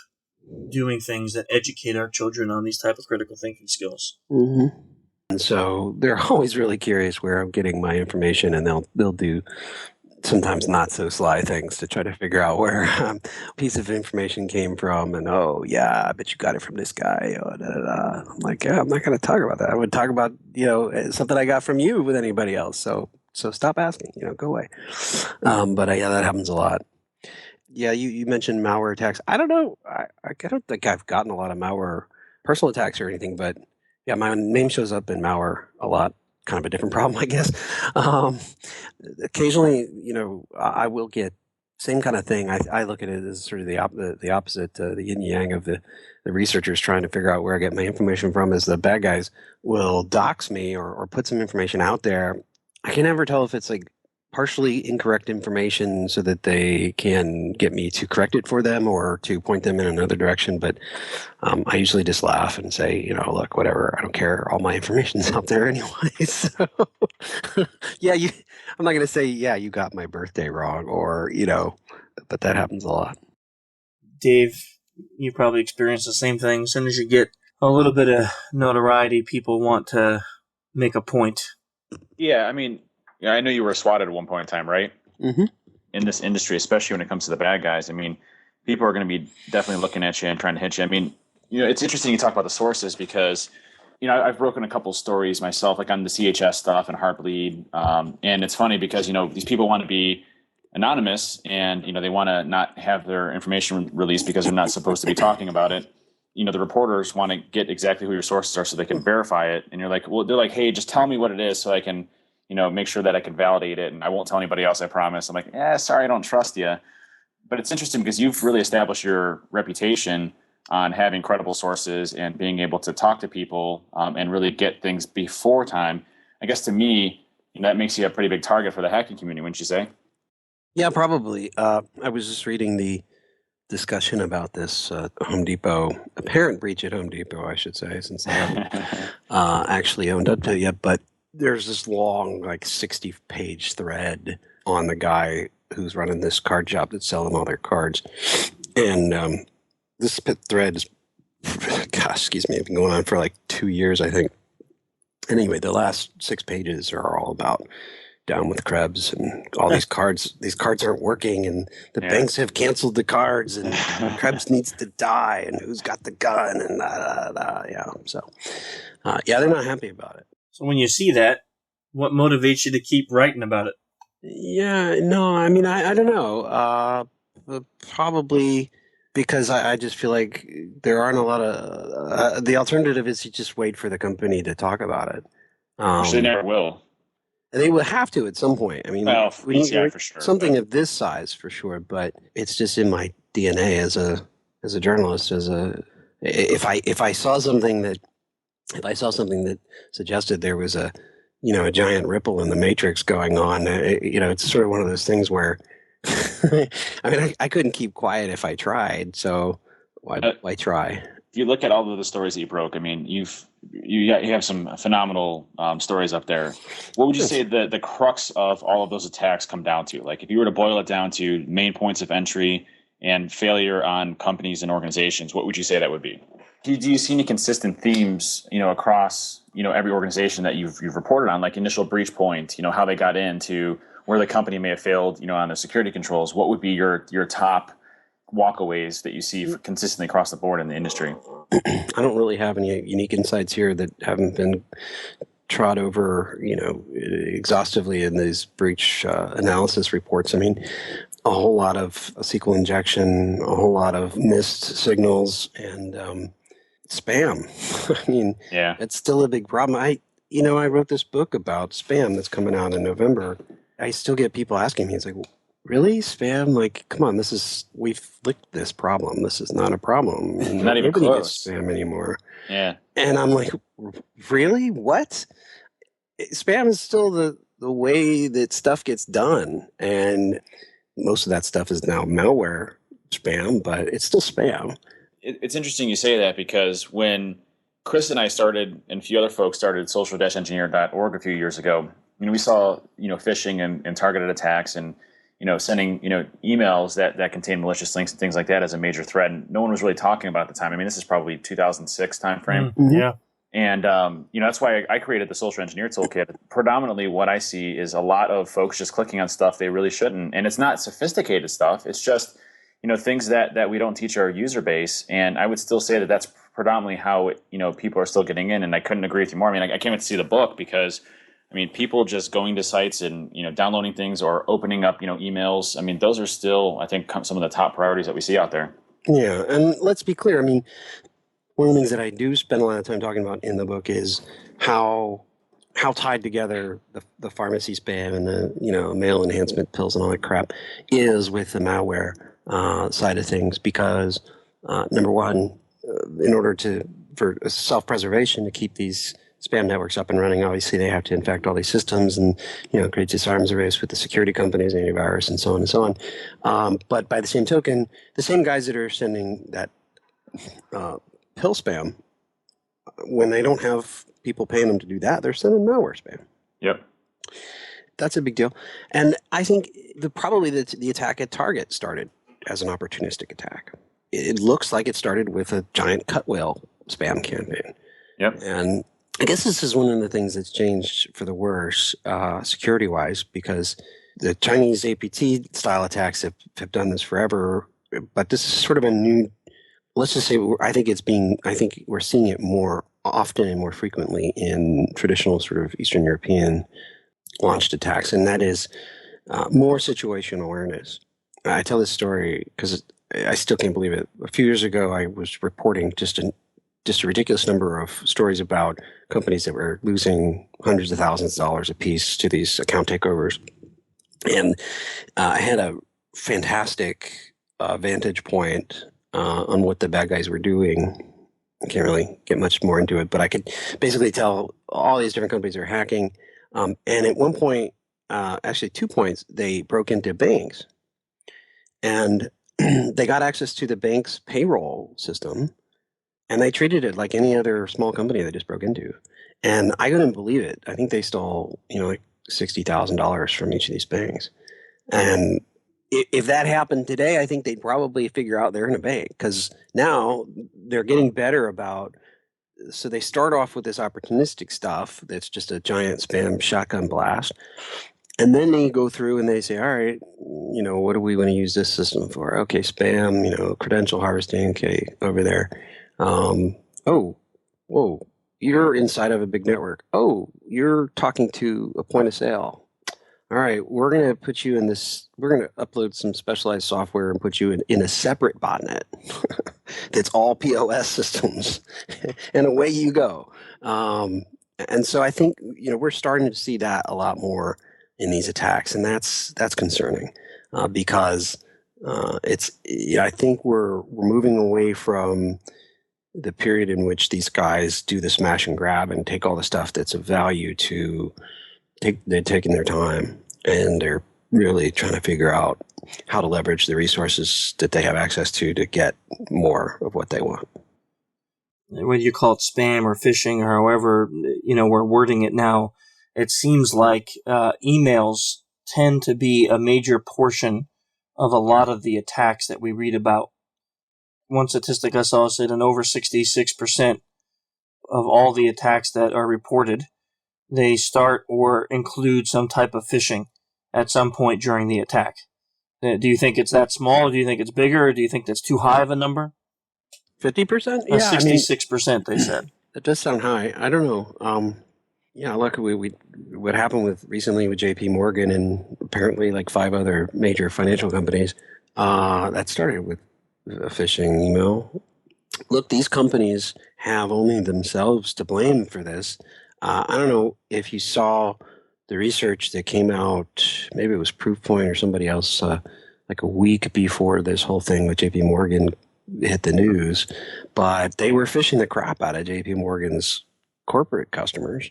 doing things that educate our children on these type of critical thinking skills. Mm-hmm. And so they're always really curious where I'm getting my information, and they'll do sometimes not so sly things to try to figure out where a piece of information came from. And oh yeah, I bet you got it from this guy. Oh, da, da, da. I'm like, yeah, I'm not going to talk about that. I would talk about something I got from you with anybody else. So stop asking. Go away. But yeah, that happens a lot. Yeah, you mentioned malware attacks. I don't know. I don't think I've gotten a lot of malware personal attacks or anything, but yeah, my name shows up in malware a lot. Kind of a different problem, I guess. Occasionally, I will get Same kind of thing. I look at it as sort of the opposite, the yin yang of the researchers trying to figure out where I get my information from. Is the bad guys will dox me or put some information out there. I can never tell if it's like partially incorrect information so that they can get me to correct it for them or to point them in another direction. But I usually just laugh and say, look, whatever, I don't care. All my information's out there anyway. So yeah, I'm not going to say, yeah, you got my birthday wrong or, but that happens a lot. Dave, you probably experience the same thing. As soon as you get a little bit of notoriety, people want to make a point. Yeah, I mean, I know you were swatted at one point in time, right? Mm-hmm. In this industry, especially when it comes to the bad guys. I mean, people are going to be definitely looking at you and trying to hit you. I mean, it's interesting you talk about the sources because, I've broken a couple of stories myself, like on the CHS stuff and Heartbleed. And it's funny because, these people want to be anonymous and, they want to not have their information released because they're not supposed to be talking about it. The reporters want to get exactly who your sources are so they can verify it. And you're like, well, they're like, hey, just tell me what it is so I can, make sure that I can validate it and I won't tell anybody else, I promise. I'm like, sorry, I don't trust you. But it's interesting because you've really established your reputation on having credible sources and being able to talk to people and really get things before time. I guess to me, that makes you a pretty big target for the hacking community, wouldn't you say? Yeah, probably. I was just reading the discussion about this Home Depot, apparent breach at Home Depot, I should say, since they haven't actually owned up to it yet. But there's this long, 60-page thread on the guy who's running this card shop that's selling all their cards. And this thread is, been going on for 2 years, I think. Anyway, the last 6 pages are all about down with Krebs and all these cards. These cards aren't working, and the banks have canceled the cards, and Krebs needs to die, and who's got the gun, and yeah. So, they're not happy about it. So when you see that, what motivates you to keep writing about it? Yeah, no, I mean, I don't know. Probably because I just feel like there aren't a lot of the alternative is you just wait for the company to talk about it. Which they never will. They will have to at some point. I mean, for sure. Something of this size for sure, but it's just in my DNA as a journalist. If I saw something that suggested there was a giant ripple in the matrix going on, it's sort of one of those things where I mean, I couldn't keep quiet if I tried. So why try? If you look at all of the stories that you broke, I mean, you have some phenomenal stories up there. What would you say the crux of all of those attacks come down to? Like, if you were to boil it down to main points of entry and failure on companies and organizations, what would you say that would be? Do you see any consistent themes, across, every organization that you've reported on, like initial breach point, how they got into where the company may have failed, on the security controls? What would be your top walkaways that you see consistently across the board in the industry? I don't really have any unique insights here that haven't been trod over, exhaustively in these breach analysis reports. I mean, a whole lot of SQL injection, a whole lot of missed signals, and spam. I mean, it's still a big problem. I wrote this book about spam that's coming out in November. I still get people asking me, it's like, really? Spam? Like, come on, we've licked this problem. This is not a problem. Not even Nobody close. gets spam anymore. Yeah. And I'm like, really? What? Spam is still the way that stuff gets done. And most of that stuff is now malware spam, but it's still spam. It's interesting you say that because when Chris and I started, and a few other folks started social-engineer.org a few years ago, we saw, phishing and targeted attacks and, sending, emails that contain malicious links and things like that as a major threat. And no one was really talking about it at the time. I mean, this is probably 2006 timeframe. Mm-hmm. Yeah. And, that's why I created the Social Engineer Toolkit. Predominantly what I see is a lot of folks just clicking on stuff they really shouldn't. And it's not sophisticated stuff. It's just, things that we don't teach our user base. And I would still say that that's predominantly how, people are still getting in. And I couldn't agree with you more. I mean, I can't wait to see the book because, people just going to sites and, downloading things or opening up, emails. I mean, those are still, I think, some of the top priorities that we see out there. Yeah. And let's be clear. I mean, one of the things that I do spend a lot of time talking about in the book is how how tied together the pharmacy spam and the mail enhancement pills and all that crap is with the malware side of things. Because number one, in order for self-preservation to keep these spam networks up and running, obviously they have to infect all these systems and create this arms race with the security companies, antivirus, and so on and so on. But by the same token, the same guys that are sending that pill spam, when they don't have people paying them to do that, they're sending malware spam. Yep. That's a big deal. And I think probably the attack at Target started as an opportunistic attack. It looks like it started with a giant cut whale spam campaign. Yep. And I guess this is one of the things that's changed for the worse, security-wise, because the Chinese APT style attacks have done this forever. But this is sort of a new. Let's just say I think we're seeing it more often and more frequently in traditional sort of Eastern European launched attacks, and that is more situational awareness. I tell this story because I still can't believe it. A few years ago, I was reporting just a ridiculous number of stories about companies that were losing hundreds of thousands of dollars a piece to these account takeovers, and I had a fantastic vantage point on what the bad guys were doing. I can't really get much more into it, but I could basically tell all these different companies are hacking. And at one point, actually 2 points, they broke into banks. And they got access to the bank's payroll system, and they treated it like any other small company they just broke into. And I couldn't believe it. I think they stole, like $60,000 from each of these banks. And if that happened today, I think they'd probably figure out they're in a bank, because now they're getting better about. So they start off with this opportunistic stuff that's just a giant spam shotgun blast, and then they go through and they say, all right, what do we want to use this system for? Okay, spam, credential harvesting. Okay, over there. Oh, whoa, you're inside of a big network. Oh, you're talking to a point of sale. All right, we're going to put you in this, we're going to upload some specialized software and put you in a separate botnet that's all POS systems, and away you go. And so I think, we're starting to see that a lot more in these attacks, and that's concerning because it's, I think we're moving away from the period in which these guys do the smash and grab and take all the stuff that's of value to they're taking their time, and they're really trying to figure out how to leverage the resources that they have access to get more of what they want. Whether you call it spam or phishing or however, we're wording it now, it seems like emails tend to be a major portion of a lot of the attacks that we read about. One statistic I saw said an over 66% of all the attacks that are reported, they start or include some type of phishing at some point during the attack. Do you think it's that small, or do you think it's bigger, or do you think that's too high of a number? 50%? Yeah, 66%, they said. That does sound high. I don't know. Look, what happened recently with JP Morgan and apparently like 5 other major financial companies, that started with a phishing email. Look, these companies have only themselves to blame for this. I don't know if you saw the research that came out, maybe it was Proofpoint or somebody else, like a week before this whole thing with JP Morgan hit the news, but they were phishing the crap out of JP Morgan's corporate customers.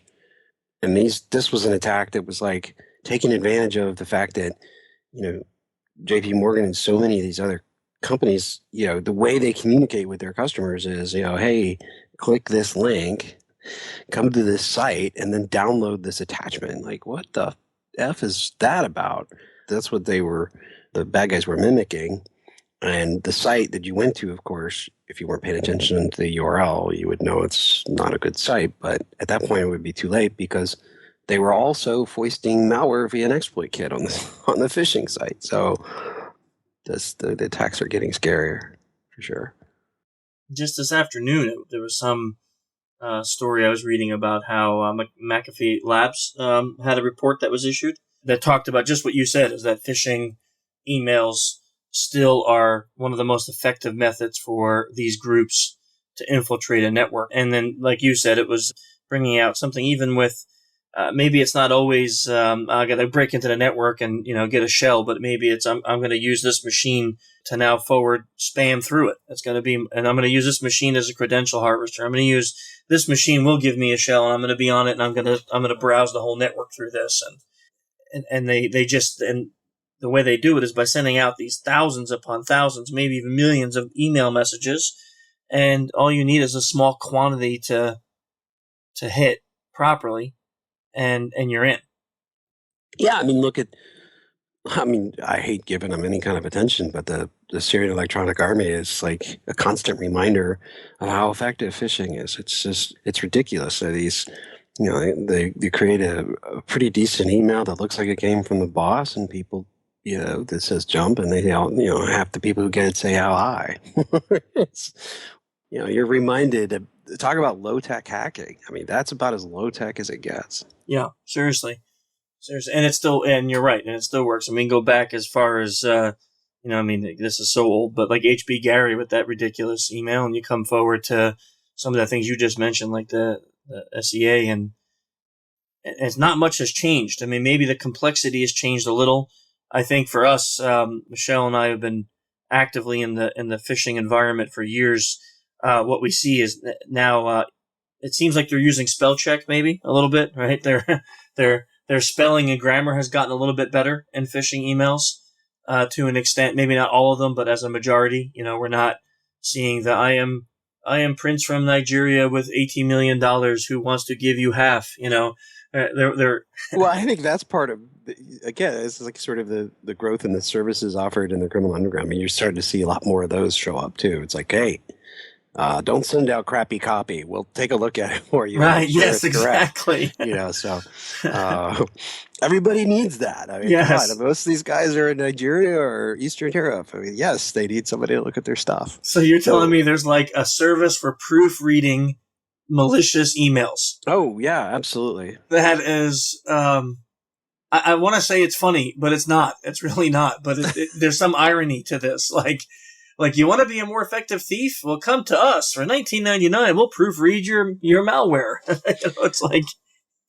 And this was an attack that was like taking advantage of the fact that, JP Morgan and so many of these other companies, the way they communicate with their customers is, hey, click this link, come to this site, and then download this attachment. Like, what the F is that about? That's what the bad guys were mimicking. And the site that you went to, of course, if you weren't paying attention to the URL, you would know it's not a good site. But at that point, it would be too late, because they were also foisting malware via an exploit kit on the phishing site. So the attacks are getting scarier, for sure. Just this afternoon, there was some story I was reading about how McAfee Labs had a report that was issued that talked about just what you said, is that phishing emails still are one of the most effective methods for these groups to infiltrate a network. And then, like you said, it was bringing out something even with maybe it's not always I got to break into the network and get a shell, but maybe it's I'm going to use this machine to now forward spam through it. It's going to be, and I'm going to use this machine as a credential harvester. I'm going to use this machine will give me a shell, and I'm going to be on it, and I'm going to browse the whole network through this, and they just and the way they do it is by sending out these thousands upon thousands, maybe even millions of email messages, and all you need is a small quantity to hit properly. And you're in. Yeah, I hate giving them any kind of attention, but the Syrian Electronic Army is like a constant reminder of how effective phishing is. It's ridiculous. So these, they create a pretty decent email that looks like it came from the boss, and people, that says jump, and they all, half the people who get it say how high. It's, you're reminded of, talk about low-tech hacking. I mean, that's about as low-tech as it gets. Yeah, seriously. And it's still, and you're right, and it still works. I mean, go back as far as, this is so old, but like HB Gary with that ridiculous email, and you come forward to some of the things you just mentioned, like the SEA, and it's not much has changed. I mean, maybe the complexity has changed a little. I think for us, Michelle and I have been actively in the phishing environment for years. What we see is now, it seems like they're using spell check maybe a little bit, right? Their spelling and grammar has gotten a little bit better in phishing emails, to an extent, maybe not all of them, but as a majority. We're not seeing the I am Prince from Nigeria with $18 million who wants to give you half, they're well, I think that's part of, again, it's like sort of the growth in the services offered in the criminal underground. I mean, you're starting to see a lot more of those show up too. It's like, hey, don't send out crappy copy. We'll take a look at it for you. Right. Yes, exactly. So everybody needs that. I mean, yes. Come on, most of these guys are in Nigeria or Eastern Europe. I mean, yes, they need somebody to look at their stuff. So you're telling me there's like a service for proofreading malicious emails? Oh, yeah, absolutely. That is, I want to say it's funny, but it's not. It's really not. But there's some irony to this. Like, you want to be a more effective thief? Well, come to us for $19.99. We'll proofread your malware. It's like,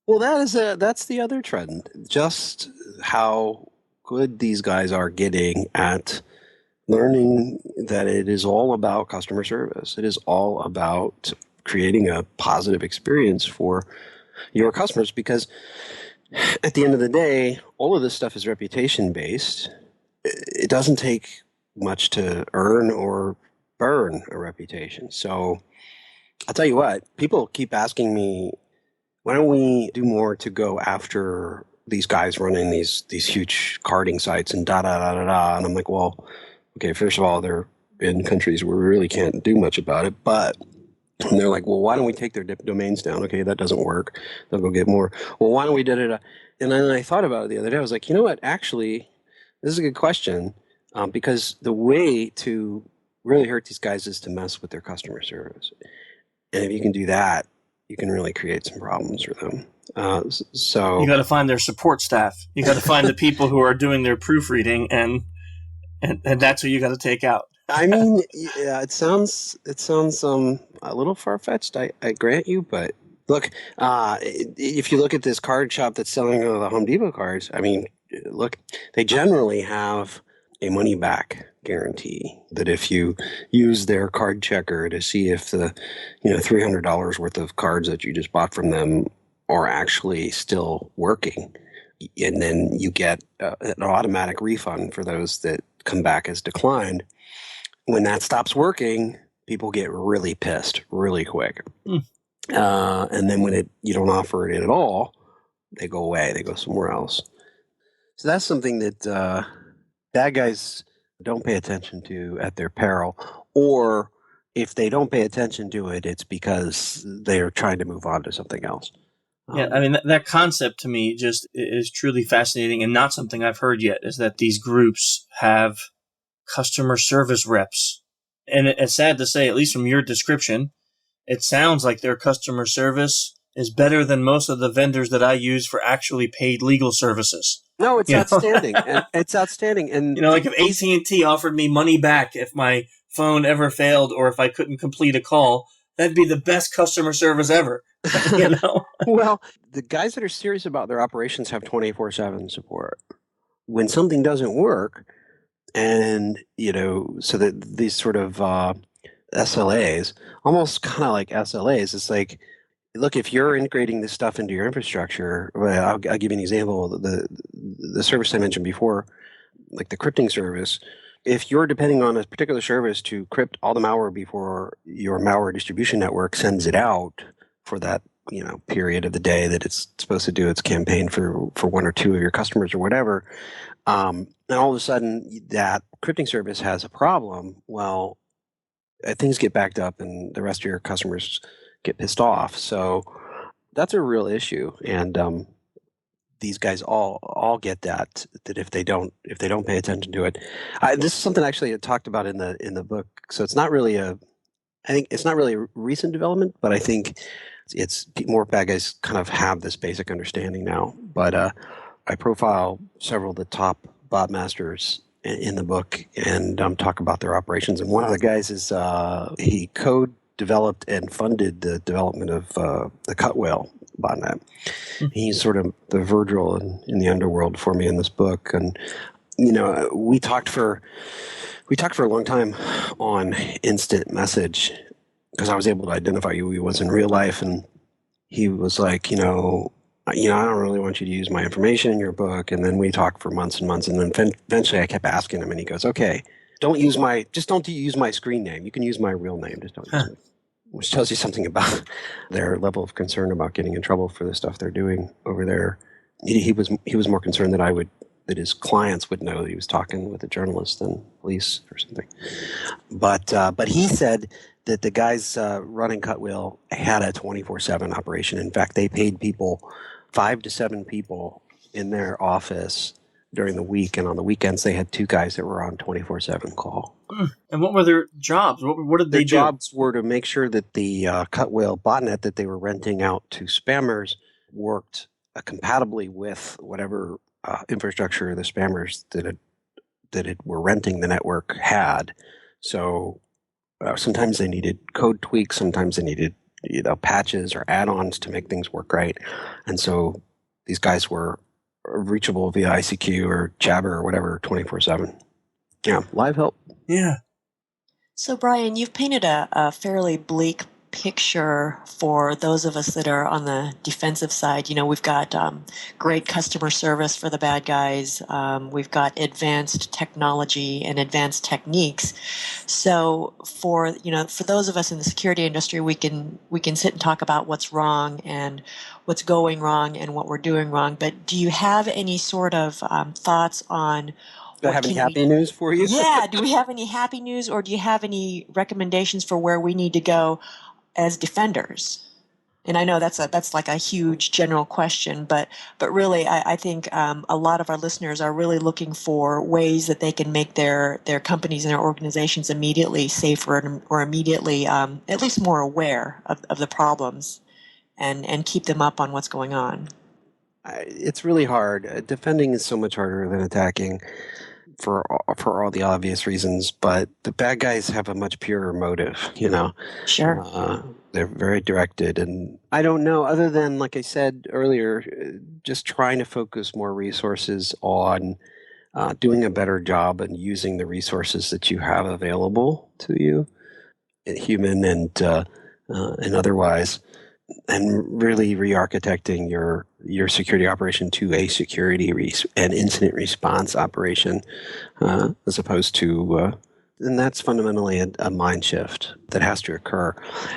well, that's the other trend. Just how good these guys are getting at learning that it is all about customer service. It is all about creating a positive experience for your customers, because at the end of the day, all of this stuff is reputation based. It doesn't take much to earn or burn a reputation. So I'll tell you what, people keep asking me, why don't we do more to go after these guys running these huge carding sites and da-da-da-da-da. And I'm like, well, okay, first of all, they're in countries where we really can't do much about it. But and they're like, well, why don't we take their domains down? Okay, that doesn't work. They'll go get more. Well, why don't we da-da-da? And then I thought about it the other day. I was like, you know what? Actually, this is a good question. Because the way to really hurt these guys is to mess with their customer service. And if you can do that, you can really create some problems for them. So you got to find their support staff. You got to find the people who are doing their proofreading, and that's who you got to take out. I mean, yeah, it sounds a little far-fetched, I grant you, but look, if you look at this card shop that's selling the Home Depot cards, I mean, look, they generally have a money back guarantee that if you use their card checker to see if the $300 worth of cards that you just bought from them are actually still working, and then you get an automatic refund for those that come back as declined. When that stops working, people get really pissed really quick. And then when you don't offer it at all, they go away. They go somewhere else. So that's something that bad guys don't pay attention to at their peril, or if they don't pay attention to it, it's because they're trying to move on to something else. Yeah, I mean, that concept to me just is truly fascinating, and not something I've heard yet, is that these groups have customer service reps. And it's sad to say, at least from your description, it sounds like their customer service is better than most of the vendors that I use for actually paid legal services. No, it's outstanding. It's outstanding. And like if AT&T offered me money back if my phone ever failed or if I couldn't complete a call, That'd be the best customer service ever. You know? Well, the guys that are serious about their operations have 24/7 support. When something doesn't work, and so that these sort of SLAs, almost kind of like SLAs, it's like, look, if you're integrating this stuff into your infrastructure, well, I'll give you an example. The service I mentioned before, like the crypting service, if you're depending on a particular service to crypt all the malware before your malware distribution network sends it out for that period of the day that it's supposed to do its campaign for one or two of your customers or whatever, and all of a sudden that crypting service has a problem, well, things get backed up and the rest of your customers get pissed off. So that's a real issue, and these guys all get that if they don't pay attention to it. This is something actually I talked about in the book. So it's not really I think it's not really a recent development, but I think it's more bad guys kind of have this basic understanding now. But I profile several of the top bot masters in the book and talk about their operations. And one of the guys is he co-developed and funded the development of the Cut Whale botnet. He's sort of the Virgil in the underworld for me in this book. And we talked for a long time on instant message because I was able to identify who he was in real life, and he was like, I don't really want you to use my information in your book. And then we talked for months and months, and then eventually I kept asking him, and he goes, okay, don't use my screen name. You can use my real name. Just don't use it. Which tells you something about their level of concern about getting in trouble for the stuff they're doing over there. He was more concerned that his clients would know that he was talking with a journalist than police or something. But he said that the guys running Cutwheel had a 24/7 operation. In fact, they paid people 5 to 7 people in their office during the week, and on the weekends they had 2 guys that were on 24/7 call. And what were their jobs? What did they do? Their jobs were to make sure that the Cutwhale botnet that they were renting out to spammers worked compatibly with whatever infrastructure the spammers that were renting the network had. So sometimes they needed code tweaks, sometimes they needed patches or add-ons to make things work right, and so these guys were reachable via ICQ or Jabber or whatever 24/7. Yeah, live help. Yeah. So, Brian, you've painted a fairly bleak picture for those of us that are on the defensive side. We've got great customer service for the bad guys. We've got advanced technology and advanced techniques. So for those of us in the security industry, we can sit and talk about what's wrong and what's going wrong and what we're doing wrong. But do you have any sort of thoughts on Do I have any happy news for you? Yeah. Do we have any happy news, or do you have any recommendations for where we need to go as defenders? And I know that's like a huge general question, but really, I think a lot of our listeners are really looking for ways that they can make their companies and their organizations immediately safer or immediately at least more aware of the problems and keep them up on what's going on. It's really hard. Defending is so much harder than attacking for all the obvious reasons, but the bad guys have a much purer motive, Sure. They're very directed, and I don't know, other than, like I said earlier, just trying to focus more resources on doing a better job and using the resources that you have available to you, human and otherwise, and really re-architecting your security operation to a security and incident response operation, as opposed to, and that's fundamentally a mind shift that has to occur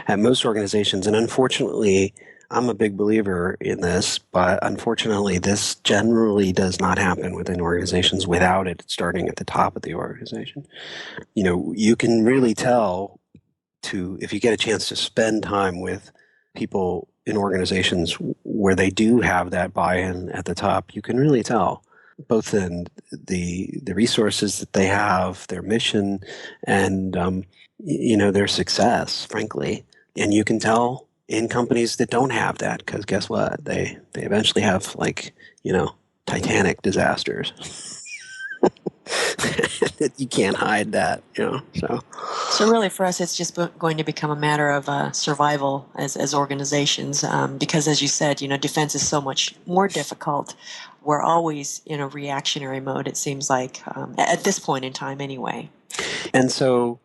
at most organizations. And unfortunately, I'm a big believer in this, but unfortunately, this generally does not happen within organizations without it starting at the top of the organization. You can really tell if you get a chance to spend time with people in organizations where they do have that buy-in at the top, you can really tell, both in the resources that they have, their mission, and their success, frankly. And you can tell in companies that don't have that, because guess what? They eventually have Titanic disasters. You can't hide that, So really, for us, it's just going to become a matter of survival as organizations, because, as you said, defense is so much more difficult. We're always in a reactionary mode. It seems like at this point in time, anyway. And so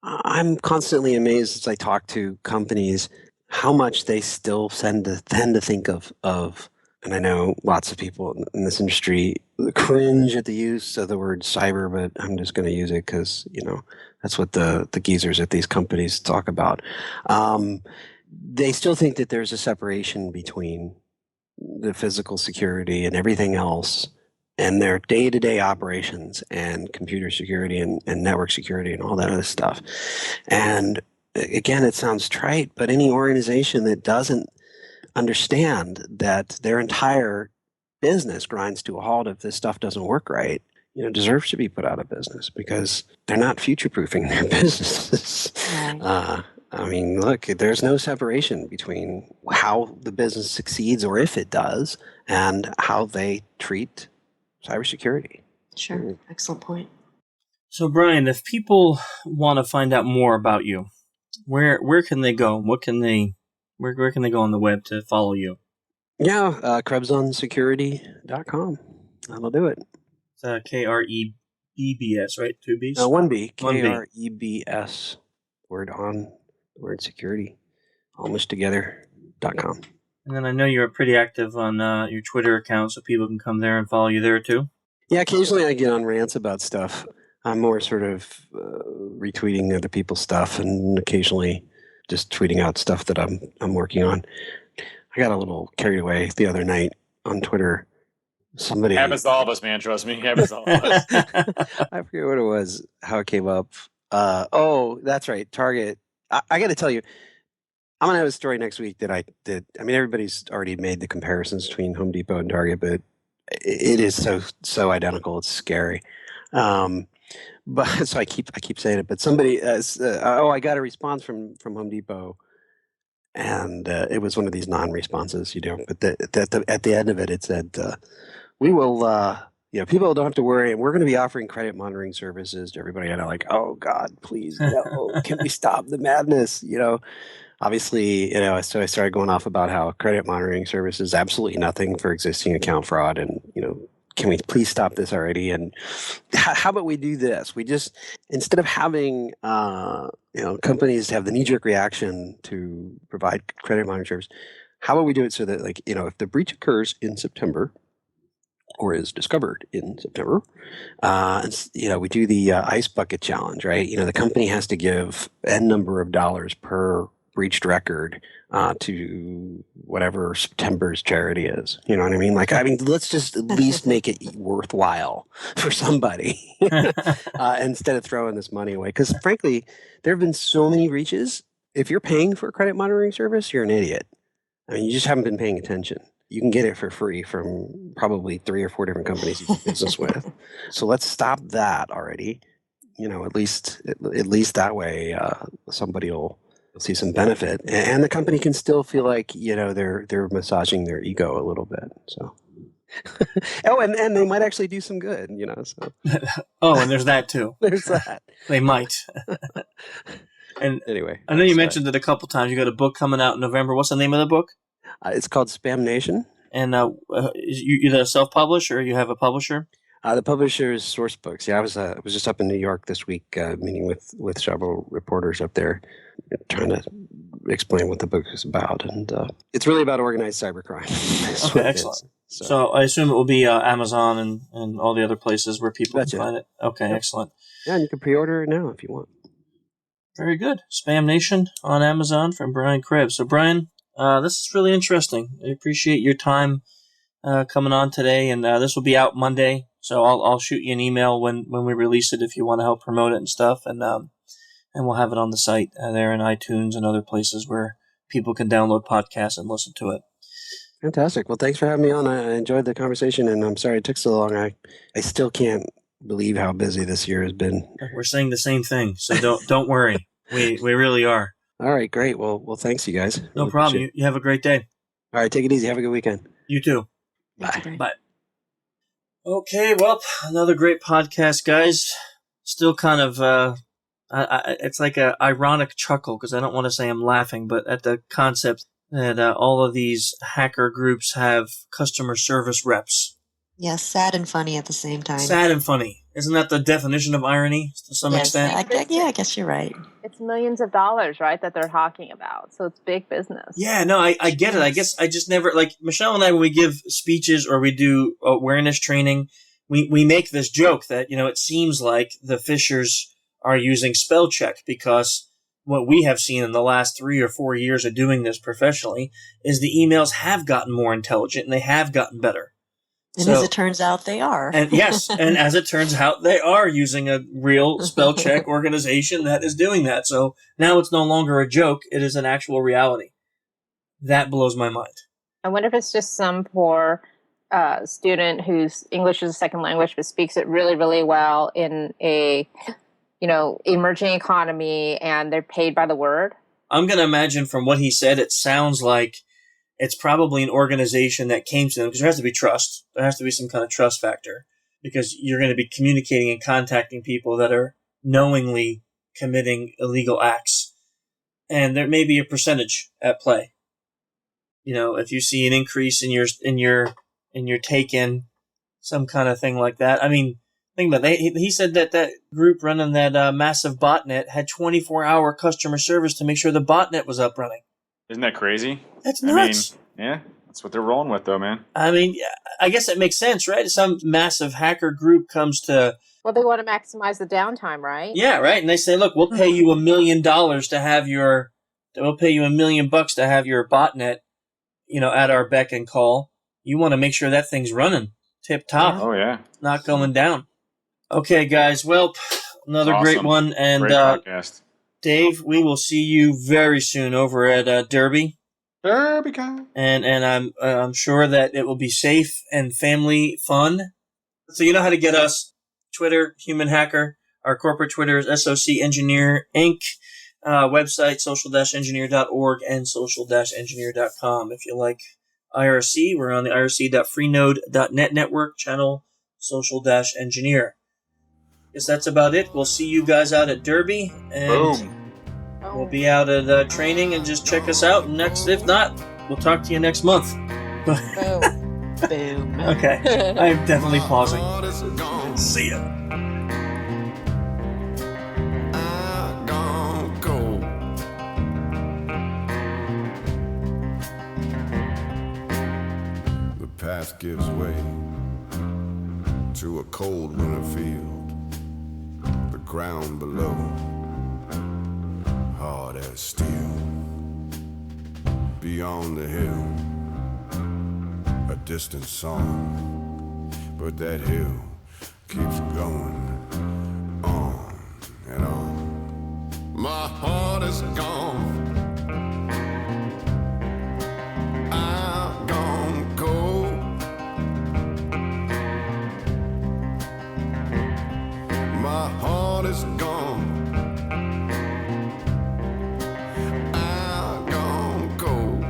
I'm constantly amazed as I talk to companies how much they still tend to think of, and I know lots of people in this industry cringe at the use of the word cyber, but I'm just going to use it because, that's what the geezers at these companies talk about. They still think that there's a separation between the physical security and everything else and their day-to-day operations and computer security and network security and all that other stuff. And again, it sounds trite, but any organization that doesn't understand that their entire business grinds to a halt if this stuff doesn't work right, deserves to be put out of business because they're not future-proofing their businesses. Right. Look, there's no separation between how the business succeeds or if it does and how they treat cybersecurity. Sure. Excellent point. So, Brian, if people want to find out more about you, where can they go? Where can they go on the web to follow you? Yeah, KrebsOnSecurity.com. That'll do it. It's KREBBS, right? 2 B's? One B. 1B. KREBS. Word on, word security. Almost together.com. And then I know you're pretty active on your Twitter account, so people can come there and follow you there too. Yeah, occasionally I get on rants about stuff. I'm more sort of retweeting other people's stuff and occasionally just tweeting out stuff that I'm working on. I got a little carried away the other night on Twitter. Somebody happens to all of us, man. Trust me, happens to all of us. I forget what it was, how it came up. That's right, Target. I got to tell you, I'm gonna have a story next week that I did. I mean, everybody's already made the comparisons between Home Depot and Target, but it is so identical. It's scary. But so I keep saying it. But somebody, I got a response from Home Depot, and it was one of these non-responses, But at the end of it, it said, "We will." People don't have to worry, and we're going to be offering credit monitoring services to everybody. And I'm like, oh God, please, no! Can we stop the madness? Obviously, so I started going off about how credit monitoring service is absolutely nothing for existing account fraud, and can we please stop this already? And how about we do this? We just, instead of having companies have the knee-jerk reaction to provide credit monitoring service, how about we do it so that if the breach occurs in September, or is discovered in September, we do the ice bucket challenge, right? The company has to give N number of dollars per breached record to whatever September's charity is. You know what I mean? Let's just at least make it worthwhile for somebody instead of throwing this money away. Because frankly, there have been so many breaches. If you're paying for a credit monitoring service, you're an idiot. You just haven't been paying attention. You can get it for free from probably 3 or 4 different companies you do business with. So let's stop that already. At least that way somebody will see some benefit, and the company can still feel like they're massaging their ego a little bit. So, and they might actually do some good. So. And there's that too. There's that. They might. And anyway, I know you mentioned it a couple times. You got a book coming out in November. What's the name of the book? It's called Spam Nation. And you're self-published, or you have a publisher? The publisher is Source Books. Yeah, I was just up in New York this week, meeting with several reporters up there, trying to explain what the book is about, and it's really about organized cybercrime. Okay, excellent. So I assume it will be Amazon and all the other places where people can find it. Okay, yep. Excellent. Yeah, and you can pre-order it now if you want. Very good. Spam Nation on Amazon from Brian Krebs. So Brian, this is really interesting. I appreciate your time coming on today, and this will be out Monday. So I'll shoot you an email when we release it if you want to help promote it and stuff, and we'll have it on the site there in iTunes and other places where people can download podcasts and listen to it. Fantastic. Well, thanks for having me on. I enjoyed the conversation, and I'm sorry it took so long. I still can't believe how busy this year has been. We're saying the same thing, so don't worry. We really are. All right, great. Well, thanks, you guys. No problem. You have a great day. All right, take it easy. Have a good weekend. You too. Bye. Bye. Okay, well, another great podcast, guys. Still kind of, it's like a ironic chuckle because I don't want to say I'm laughing, but at the concept that all of these hacker groups have customer service reps. Yes, sad and funny at the same time. Sad and funny. Isn't that the definition of irony to some Yes, extent? I guess you're right. It's millions of dollars, right, that they're talking about. So it's big business. Yeah, no, I get it. I guess I just never, like Michelle and I, when we give speeches or we do awareness training, we make this joke that, it seems like the phishers are using spell check because what we have seen in the last 3 or 4 years of doing this professionally is the emails have gotten more intelligent and they have gotten better. And as it turns out, they are. And yes, and as it turns out, they are using a real spell check organization that is doing that. So now it's no longer a joke. It is an actual reality. That blows my mind. I wonder if it's just some poor student whose English is a second language but speaks it really, really well in a, emerging economy, and they're paid by the word. I'm going to imagine from what he said, it sounds like it's probably an organization that came to them because there has to be trust. There has to be some kind of trust factor because you're going to be communicating and contacting people that are knowingly committing illegal acts. And there may be a percentage at play. If you see an increase in your take-in, some kind of thing like that. I mean, think about it. He said that group running that massive botnet had 24-hour customer service to make sure the botnet was up running. Isn't that crazy? That's nuts. I mean, yeah, that's what they're rolling with, though, man. I mean, I guess it makes sense, right? Some massive hacker group comes to... Well, they want to maximize the downtime, right? Yeah, right. And they say, look, we'll pay you $1 million to have your... We'll pay you $1 million to have your botnet, at our beck and call. You want to make sure that thing's running tip top. Oh, yeah. Not going down. Okay, guys. Well, another awesome. Great one. And great podcast. Dave, we will see you very soon over at Derby. DerbyCon. And I'm sure that it will be safe and family fun. So you know how to get us. Twitter, Human Hacker. Our corporate Twitter is SOC Engineer Inc. Website, social-engineer.org and social-engineer.com. If you like IRC, we're on the irc.freenode.net network, channel social-engineer. Guess that's about it. We'll see you guys out at Derby. And Boom. We'll be out at training and just check us out. Next, if not, we'll talk to you next month. Boom. Boom. Okay. I'm definitely pausing. See ya. The path gives way to a cold winter field. The ground below, hard as steel. Beyond the hill, a distant song, but that hill keeps going on and on. My heart is gone. I've gone cold. My heart is gone. I've gone cold.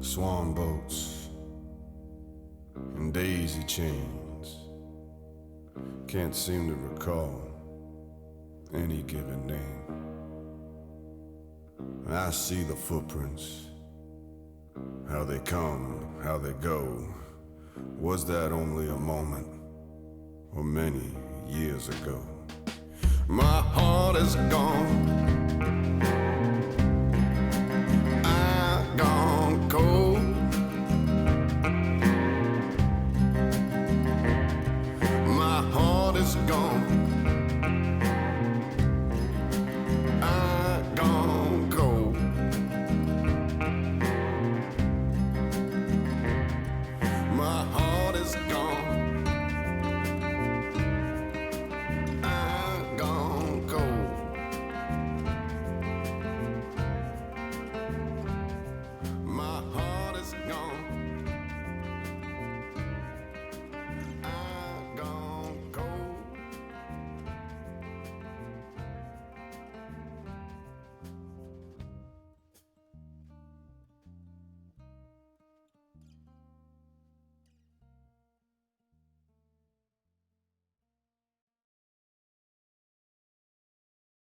Swan boats and daisy chains. Can't seem to recall any given name. I see the footprints, how they come, how they go. Was that only a moment, or many years ago. My heart is gone,